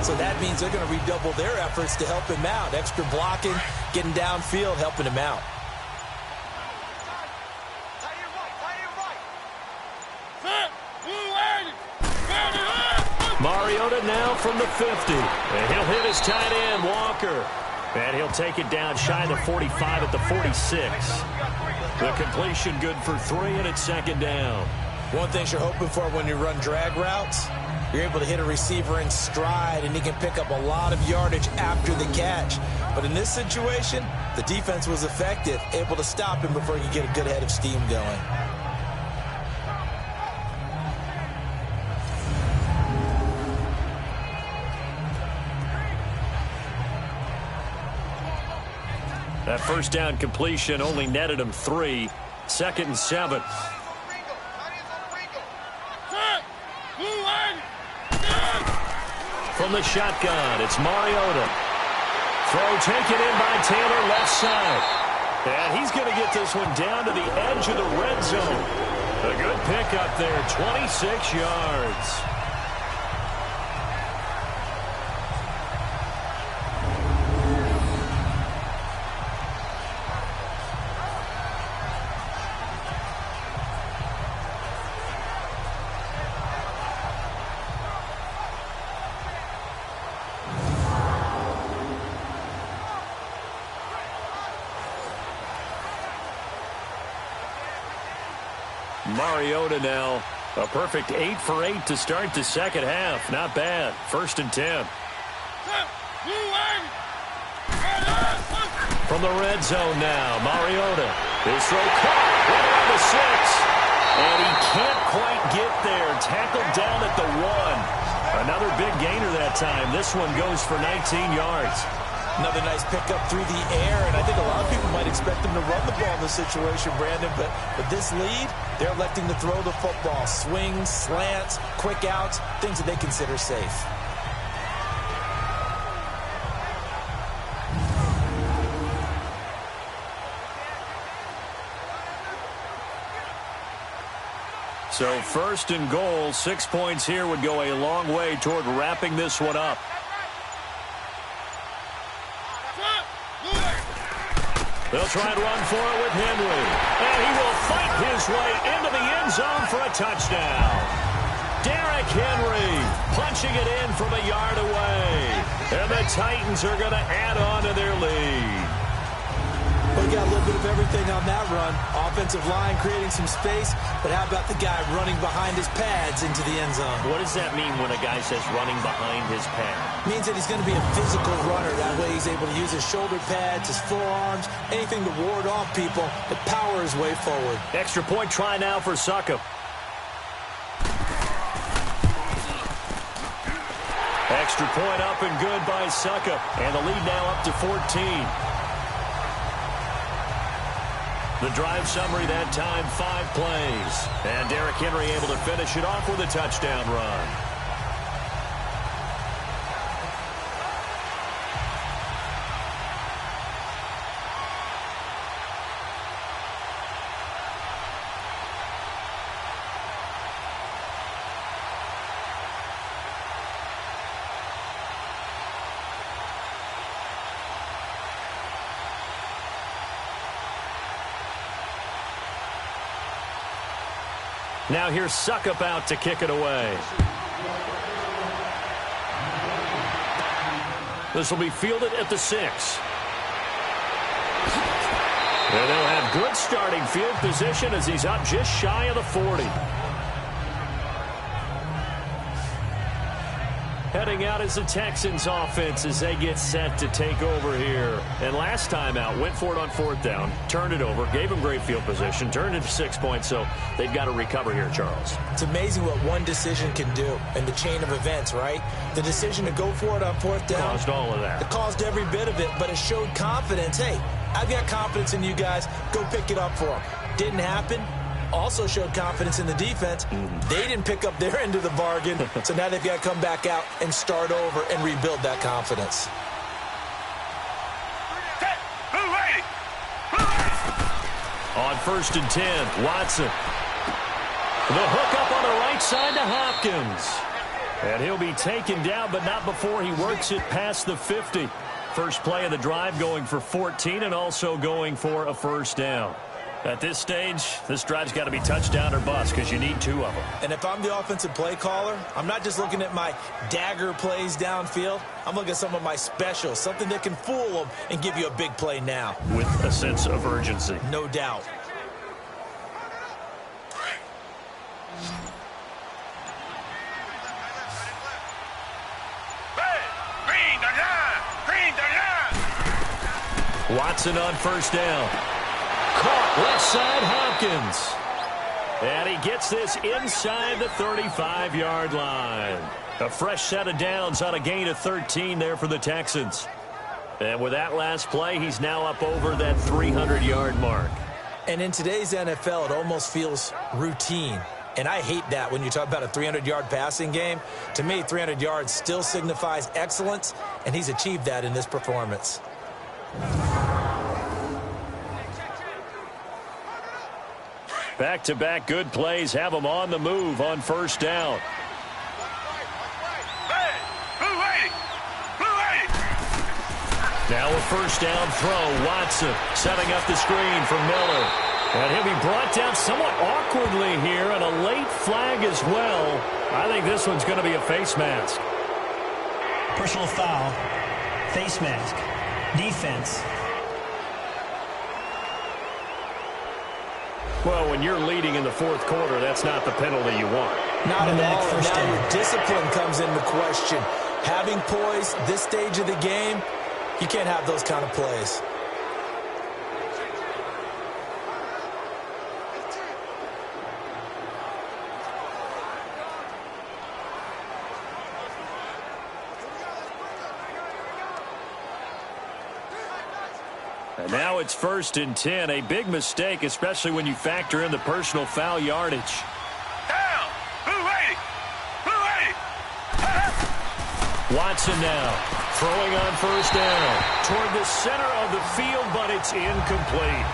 So that means they're going to redouble their efforts to help him out. Extra blocking, getting downfield, helping him out. Mariota now from the 50. And he'll hit his tight end, Walker. And he'll take it down shy of the 45 at the 46. The completion good for 3, and it's second down. One thing you're hoping for when you run drag routes, you're able to hit a receiver in stride, and he can pick up a lot of yardage after the catch. But in this situation, the defense was effective, able to stop him before he could get a good head of steam going. That first down completion only netted him 3. 2nd and 7. From the shotgun, it's Mariota. Throw taken in by Taylor, left side. And he's going to get this one down to the edge of the red zone. A good pickup there, 26 yards. Mariota now, a perfect 8 for 8 to start the second half. Not bad. 1st and 10. From the red zone now, Mariota. His throw caught right around the 6. And he can't quite get there. Tackled down at the 1. Another big gainer that time. This one goes for 19 yards. Another nice pickup through the air, and I think a lot of people might expect them to run the ball in this situation, Brandon, but with this lead, they're electing to throw the football. Swings, slants, quick outs, things that they consider safe. So 1st and goal, 6 points here would go a long way toward wrapping this one up. They'll try and run for it with Henry. And he will fight his way into the end zone for a touchdown. Derrick Henry punching it in from a yard away. And the Titans are going to add on to their lead. We got a little bit of everything on that run. Offensive line creating some space, but how about the guy running behind his pads into the end zone? What does that mean when a guy says running behind his pad? Means that he's going to be a physical runner. That way he's able to use his shoulder pads, his forearms, anything to ward off people, to power his way forward. Extra point try now for Succop. Extra point up and good by Succop. And the lead now up to 14. The drive summary that time, 5 plays. And Derrick Henry able to finish it off with a touchdown run. Now here's Suckup out to kick it away. This will be fielded at the 6. And they'll have good starting field position as he's up just shy of the 40. Heading out is the Texans offense as they get set to take over here. And last time out, went for it on 4th down, turned it over, gave him great field position, turned it to 6 points, so they've got to recover here, Charles. It's amazing what one decision can do in the chain of events, right? The decision to go for it on 4th down. Caused all of that. It caused every bit of it, but it showed confidence. Hey, I've got confidence in you guys. Go pick it up for them. Didn't happen. Also showed confidence in the defense. They didn't pick up their end of the bargain, so now they've got to come back out and start over and rebuild that confidence. On 1st and 10, Watson. The hook up on the right side to Hopkins. And he'll be taken down, but not before he works it past the 50. First play of the drive going for 14 and also going for a 1st down. At this stage, this drive's got to be touchdown or bust because you need 2 of them. And if I'm the offensive play caller, I'm not just looking at my dagger plays downfield. I'm looking at some of my specials, something that can fool them and give you a big play now. With a sense of urgency. No doubt. Watson on 1st down. Caught left side, Hopkins. And he gets this inside the 35-yard line. A fresh set of downs on a gain of 13 there for the Texans. And with that last play, he's now up over that 300-yard mark. And in today's NFL, it almost feels routine. And I hate that when you talk about a 300-yard passing game. To me, 300 yards still signifies excellence, and he's achieved that in this performance. Back-to-back good plays have him on the move on 1st down. Now a 1st down throw. Watson setting up the screen for Miller. And he'll be brought down somewhat awkwardly here, and a late flag as well. I think this one's going to be a face mask. Personal foul, face mask, defense. Well, when you're leading in the 4th quarter, that's not the penalty you want. Not at all. Now your discipline comes into question. Having poise this stage of the game, you can't have those kind of plays. And now it's 1st and 10. A big mistake, especially when you factor in the personal foul yardage. Down! Watson now throwing on 1st down toward the center of the field, but it's incomplete.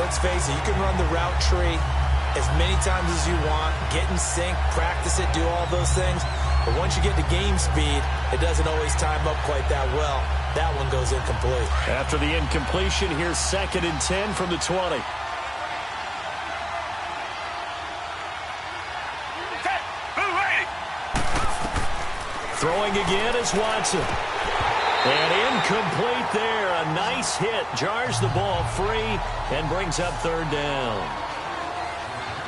Let's face it, you can run the route tree as many times as you want, get in sync, practice it, do all those things. But once you get to game speed, it doesn't always time up quite that well. That one goes incomplete. After the incompletion, here's 2nd and 10 from the 20. Throwing again is Watson. And incomplete there. A nice hit. Jars the ball free and brings up 3rd down.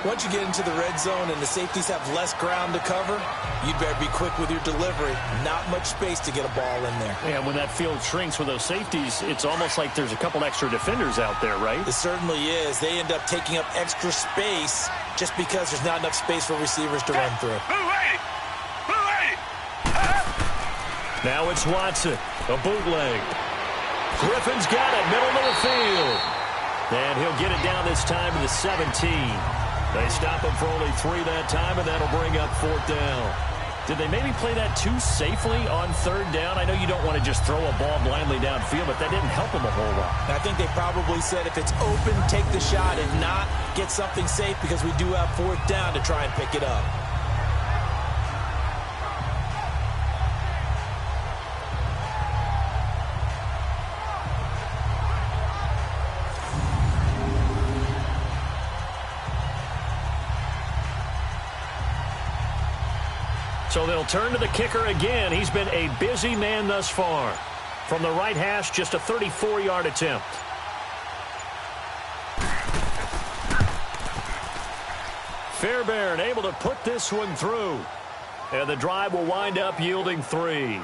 Once you get into the red zone and the safeties have less ground to cover, you'd better be quick with your delivery. Not much space to get a ball in there. Yeah, when that field shrinks with those safeties, it's almost like there's a couple extra defenders out there, right? It certainly is. They end up taking up extra space just because there's not enough space for receivers to run through. Now it's Watson, a bootleg. Griffin's got it, middle of the field. And he'll get it down this time to the 17. They stop him for only 3 that time, and that'll bring up 4th down. Did they maybe play that too safely on 3rd down? I know you don't want to just throw a ball blindly downfield, but that didn't help them a whole lot. I think they probably said if it's open, take the shot. If not, get something safe because we do have 4th down to try and pick it up. So they'll turn to the kicker again. He's been a busy man thus far. From the right hash, just a 34-yard attempt. Fairbairn able to put this one through. And the drive will wind up yielding 3.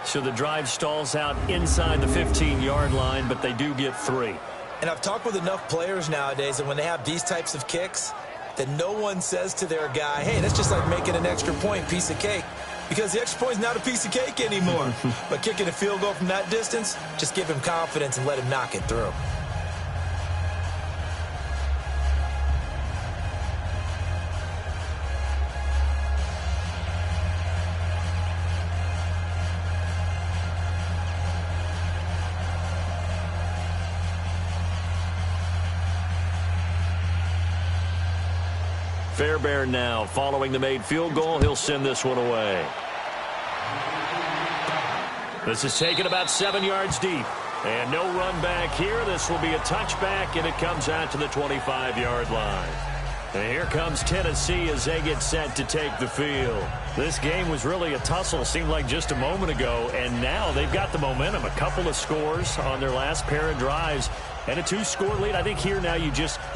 So the drive stalls out inside the 15-yard line, but they do get 3. And I've talked with enough players nowadays that when they have these types of kicks, that no one says to their guy, hey, that's just like making an extra point, piece of cake. Because the extra point is not a piece of cake anymore. But kicking a field goal from that distance, just give him confidence and let him knock it through. Fairbairn now following the made field goal. He'll send this one away. This is taken about 7 yards deep. And no run back here. This will be a touchback, and it comes out to the 25-yard line. And here comes Tennessee as they get set to take the field. This game was really a tussle, seemed like just a moment ago, and now they've got the momentum. A couple of scores on their last pair of drives. And a 2-score lead. I think here now you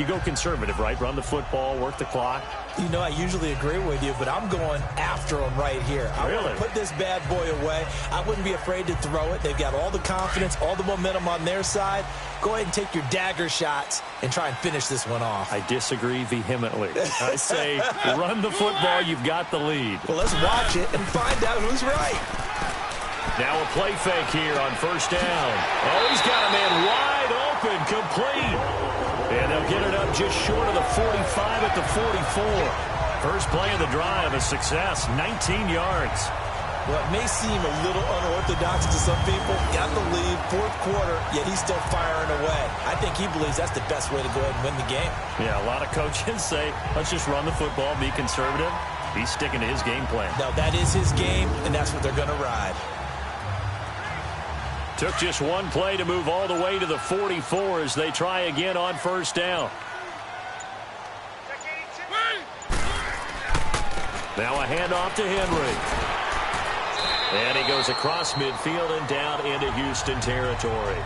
go conservative, right? Run the football, work the clock. You know, I usually agree with you, but I'm going after them right here. I want to put this bad boy away. I wouldn't be afraid to throw it. They've got all the confidence, all the momentum on their side. Go ahead and take your dagger shots and try and finish this one off. I disagree vehemently. I say run the football. You've got the lead. Well, let's watch it and find out who's right. Now a play fake here on 1st down. Oh, he's got a man wide open, complete. And they'll get it up just short of the 45 at the 44. First play of the drive, a success, 19 yards. Well, it may seem a little unorthodox to some people. Got the lead, 4th quarter, yet he's still firing away. I think he believes that's the best way to go ahead and win the game. Yeah, a lot of coaches say, let's just run the football, be conservative. He's sticking to his game plan. No, that is his game, and that's what they're going to ride. Took just one play to move all the way to the 44 as they try again on 1st down. Now a handoff to Henry. And he goes across midfield and down into Houston territory.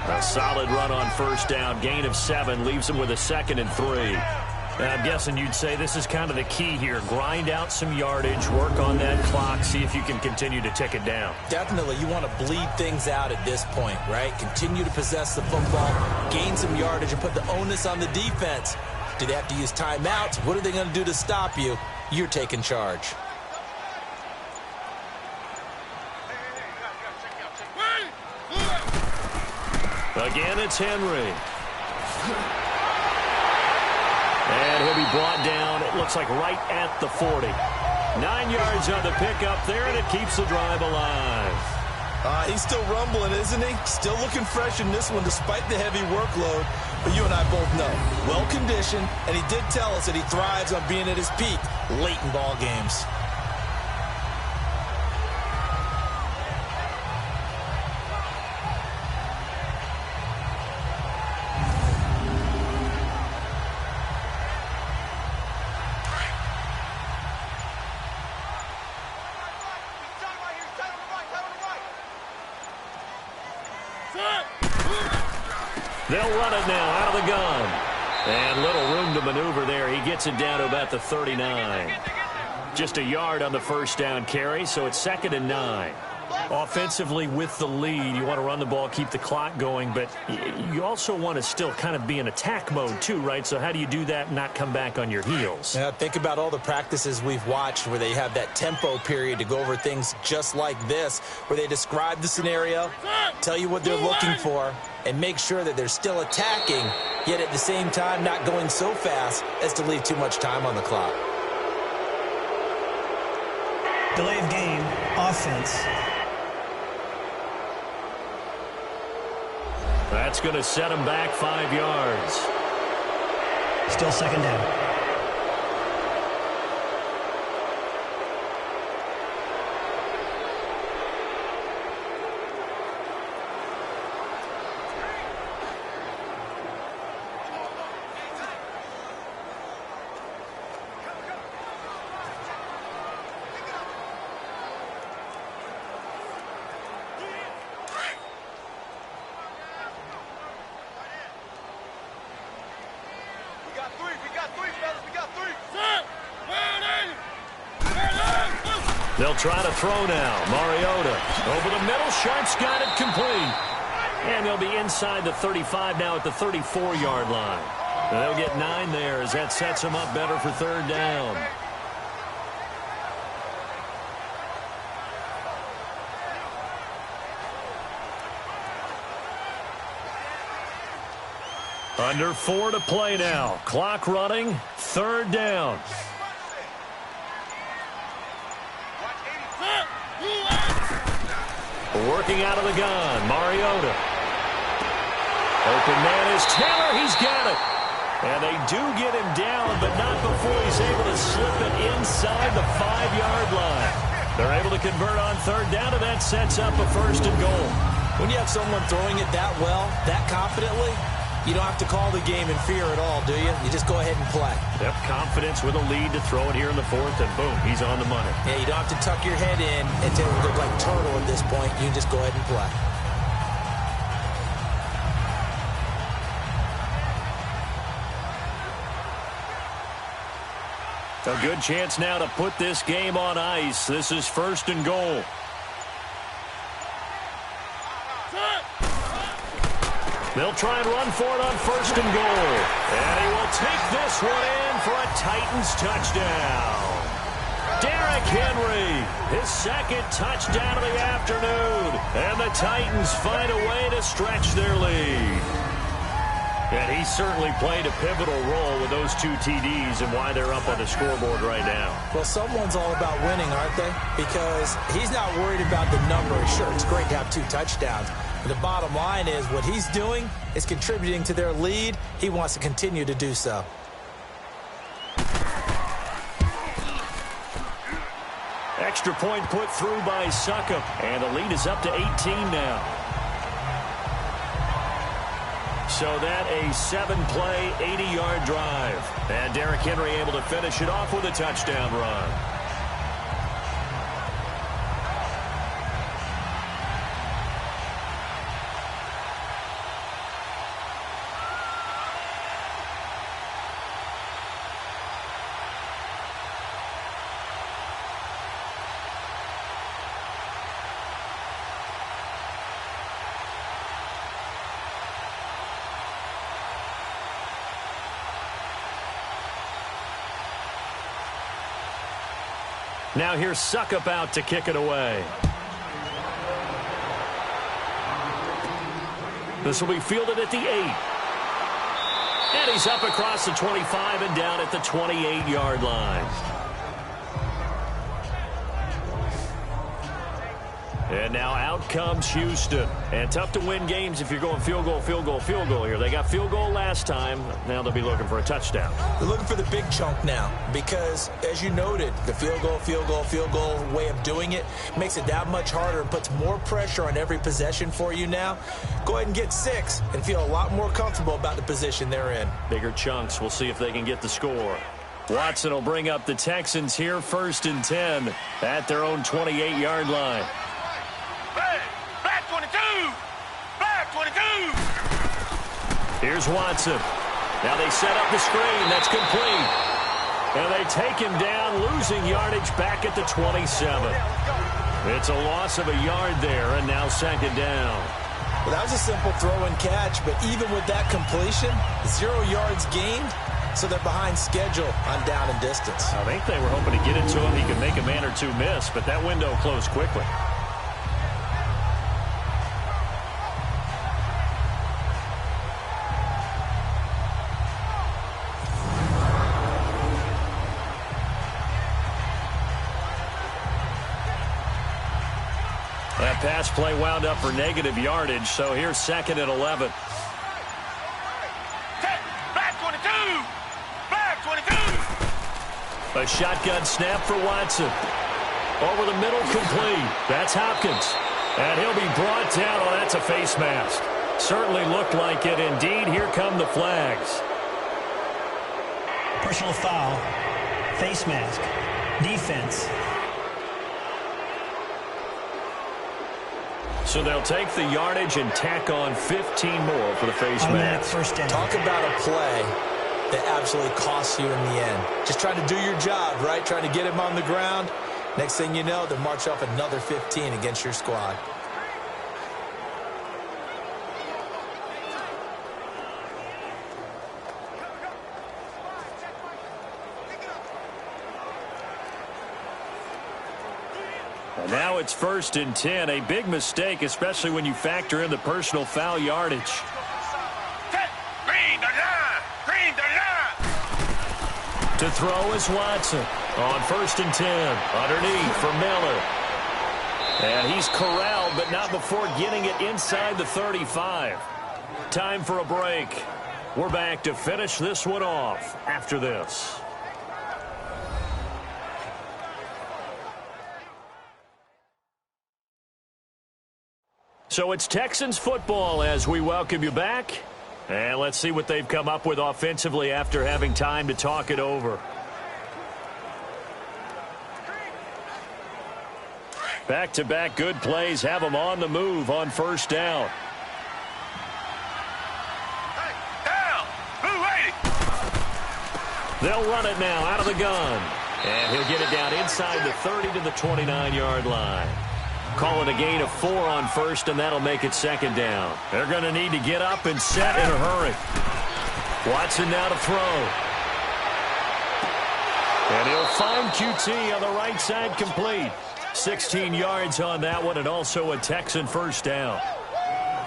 A solid run on 1st down. Gain of 7 leaves him with a 2nd and 3. I'm guessing you'd say this is kind of the key here. Grind out some yardage, work on that clock, see if you can continue to tick it down. Definitely. You want to bleed things out at this point, right? Continue to possess the football, gain some yardage, and put the onus on the defense. Do they have to use timeouts? What are they going to do to stop you? You're taking charge. Again, it's Henry. And he'll be brought down, it looks like right at the 40. 9 yards on the pickup there, and it keeps the drive alive. He's still rumbling, isn't he? Still looking fresh in this one despite the heavy workload. But you and I both know, well-conditioned, and he did tell us that he thrives on being at his peak late in ball games. They'll run it now out of the gun. And little room to maneuver there. He gets it down to about the 39. Just a yard on the 1st down carry, so it's 2nd and 9. Offensively with the lead, you want to run the ball, keep the clock going, but you also want to still kind of be in attack mode too, right? So how do you do that and not come back on your heels? Yeah, think about all the practices we've watched where they have that tempo period to go over things just like this, where they describe the scenario, tell you what they're looking for, and make sure that they're still attacking yet at the same time not going so fast as to leave too much time on the clock. Delay of game, offense. That's going to set him back 5 yards. Still second down. They'll try to throw now. Mariota over the middle. Sharp's got it complete. And they'll be inside the 35 now at the 34-yard line. And they'll get 9 there as that sets them up better for third down. Under 4 to play now. Clock running. Third down. Working out of the gun, Mariota. Open man is Taylor. He's got it. And they do get him down, but not before he's able to slip it inside the 5-yard line. They're able to convert on third down, and that sets up a first and goal. When you have someone throwing it that well, that confidently, you don't have to call the game in fear at all, do you? You just go ahead and play. Yep, confidence with a lead to throw it here in the fourth, and boom, he's on the money. Yeah, you don't have to tuck your head in and look like turtle at this point. You can just go ahead and play. A good chance now to put this game on ice. This is first and goal. They'll try and run for it on first and goal. And he will take this one in for a Titans touchdown. Derrick Henry, his second touchdown of the afternoon. And the Titans find a way to stretch their lead. And he certainly played a pivotal role with those 2 TDs and why they're up on the scoreboard right now. Well, someone's all about winning, aren't they? Because he's not worried about the numbers. Sure, it's great to have 2 touchdowns. The bottom line is what he's doing is contributing to their lead. He wants to continue to do so. Extra point put through by Succop. And the lead is up to 18 now. So that a 7-play, 80-yard drive. And Derrick Henry able to finish it off with a touchdown run. Now here's Succop out to kick it away. This will be fielded at the 8. And he's up across the 25 and down at the 28-yard line. And now out comes Houston. And tough to win games if you're going field goal, field goal, field goal here. They got field goal last time. Now they'll be looking for a touchdown. They're looking for the big chunk now because, as you noted, the field goal, field goal, field goal way of doing it makes it that much harder and puts more pressure on every possession for you now. Go ahead and get 6 and feel a lot more comfortable about the position they're in. Bigger chunks. We'll see if they can get the score. Watson will bring up the Texans here first and 10 at their own 28-yard line. Black 22! Black 22! Here's Watson. Now they set up the screen. That's complete. And they take him down, losing yardage back at the 27. It's a loss of a yard there, and now second down. Well, that was a simple throw and catch, but even with that completion, 0 yards gained, so they're behind schedule on down and distance. I think they were hoping to get it to him. He could make a man or two miss, but that window closed quickly. pass play wound up for negative yardage, so here's 2nd and 11. Back 22. Back 22. A shotgun snap for Watson. Over the middle, complete. That's Hopkins. And he'll be brought down. Oh, that's a face mask. Certainly looked like it. Indeed, here come the flags. Personal foul. Face mask. Defense. So they'll take the yardage and tack on 15 more for the face mask. First down. Talk about a play that absolutely costs you in the end. Just trying to do your job, right? Trying to get him on the ground. Next thing you know, they'll march off another 15 against your squad. And now it's 1st and 10. A big mistake, especially when you factor in the personal foul yardage. Green the line. Green the line. To throw is Watson on 1st and 10. Underneath for Miller. And he's corralled, but not before getting it inside the 35. Time for a break. We're back to finish this one off after this. So it's Texans football as we welcome you back. And let's see what they've come up with offensively after having time to talk it over. Back-to-back good plays have them on the move on 1st down. Down. Blue 80. They'll run it now out of the gun. And he'll get it down inside the 30 to the 29-yard line. Call it a gain of 4 on 1st, and that'll make it 2nd down. They're going to need to get up and set in a hurry. Watson now to throw. And he'll find QT on the right side complete. 16 yards on that one, and also a Texan 1st down.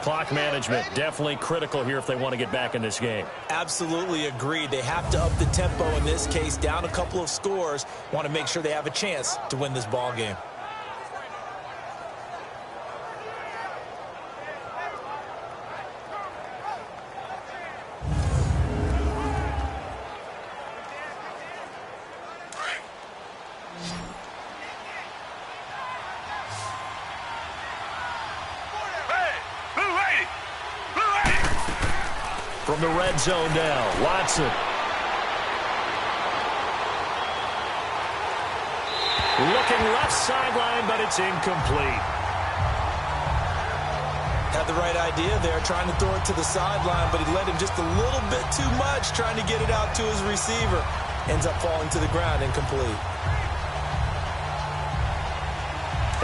Clock management definitely critical here if they want to get back in this game. Absolutely agreed. They have to up the tempo in this case, down a couple of scores. Want to make sure they have a chance to win this ball game. From the red zone now, Watson. Looking left sideline, but it's incomplete. Had the right idea there, trying to throw it to the sideline, but he led him just a little bit too much, trying to get it out to his receiver. Ends up falling to the ground, incomplete.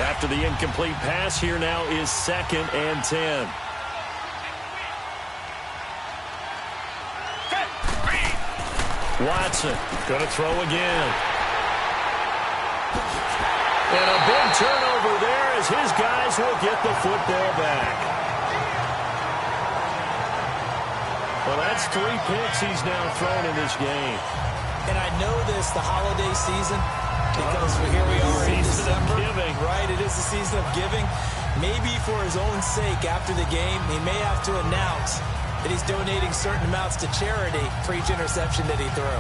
After the incomplete pass, here now is 2nd and 10. Watson going to throw again. And a big turnover there as his guys will get the football back. Well, that's 3 picks he's now thrown in this game. And I know this, the holiday season, because here we are in December. Right, it is the season of giving. Maybe for his own sake after the game, he may have to announce that he's donating certain amounts to charity for each interception that he threw.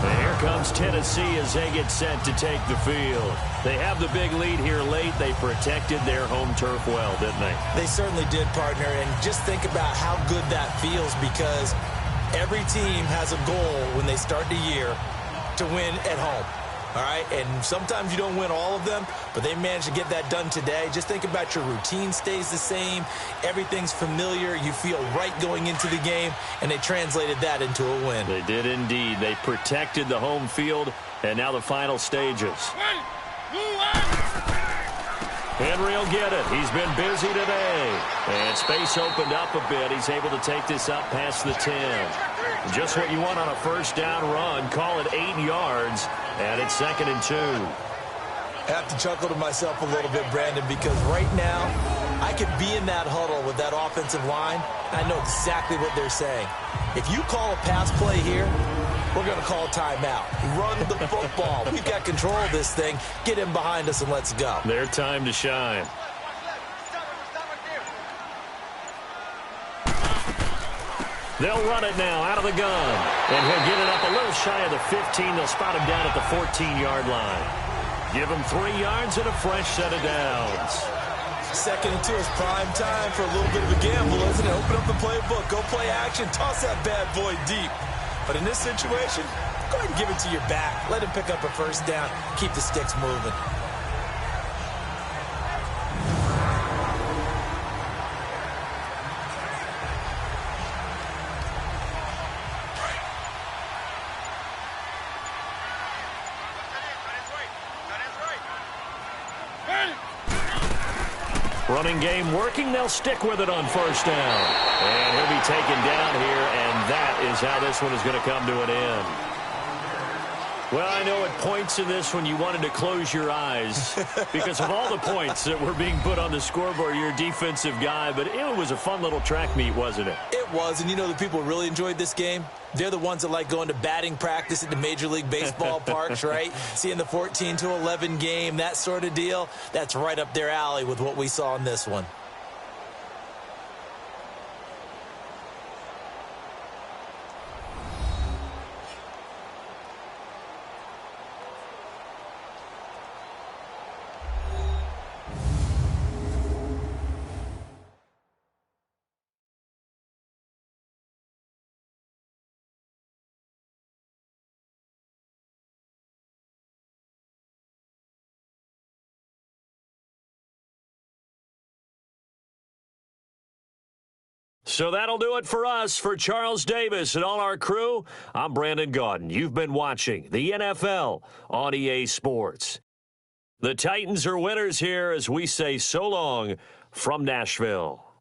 And here comes Tennessee as they get set to take the field. They have the big lead here late. They protected their home turf well, didn't they? They certainly did, partner. And just think about how good that feels, because every team has a goal when they start the year to win at home. All right, and sometimes you don't win all of them, but they managed to get that done today. Just think about your routine stays the same. Everything's familiar. You feel right going into the game, and they translated that into a win. They did indeed. They protected the home field, and now the final stages. Henry will get it. He's been busy today. And space opened up a bit. He's able to take this up past the 10. Just what you want on a 1st down run. Call it 8 yards. And it's 2nd and 2. I have to chuckle to myself a little bit, Brandon, because right now I could be in that huddle with that offensive line. I know exactly what they're saying. If you call a pass play here, we're going to call timeout. Run the football. We've got control of this thing. Get him behind us and let's go. Their time to shine. They'll run it now out of the gun. And he'll get it up a little shy of the 15. They'll spot him down at the 14-yard line. Give him 3 yards and a fresh set of downs. 2nd and 2 is prime time for a little bit of a gamble, isn't it? Open up the playbook, go play action, toss that bad boy deep. But in this situation, go ahead and give it to your back. Let him pick up a first down. Keep the sticks moving. Running game working. They'll stick with it on first down. And he'll be taken down here, and that is how this one is going to come to an end. Well, I know at points in this when you wanted to close your eyes because of all the points that were being put on the scoreboard. You're a defensive guy, but it was a fun little track meet, wasn't it? It was, and you know the people who really enjoyed this game? They're the ones that like going to batting practice at the Major League Baseball parks, right? Seeing the 14-11 game, that sort of deal. That's right up their alley with what we saw in this one. So that'll do it for us. For Charles Davis and all our crew, I'm Brandon Gaudin. You've been watching the NFL on EA Sports. The Titans are winners here as we say so long from Nashville.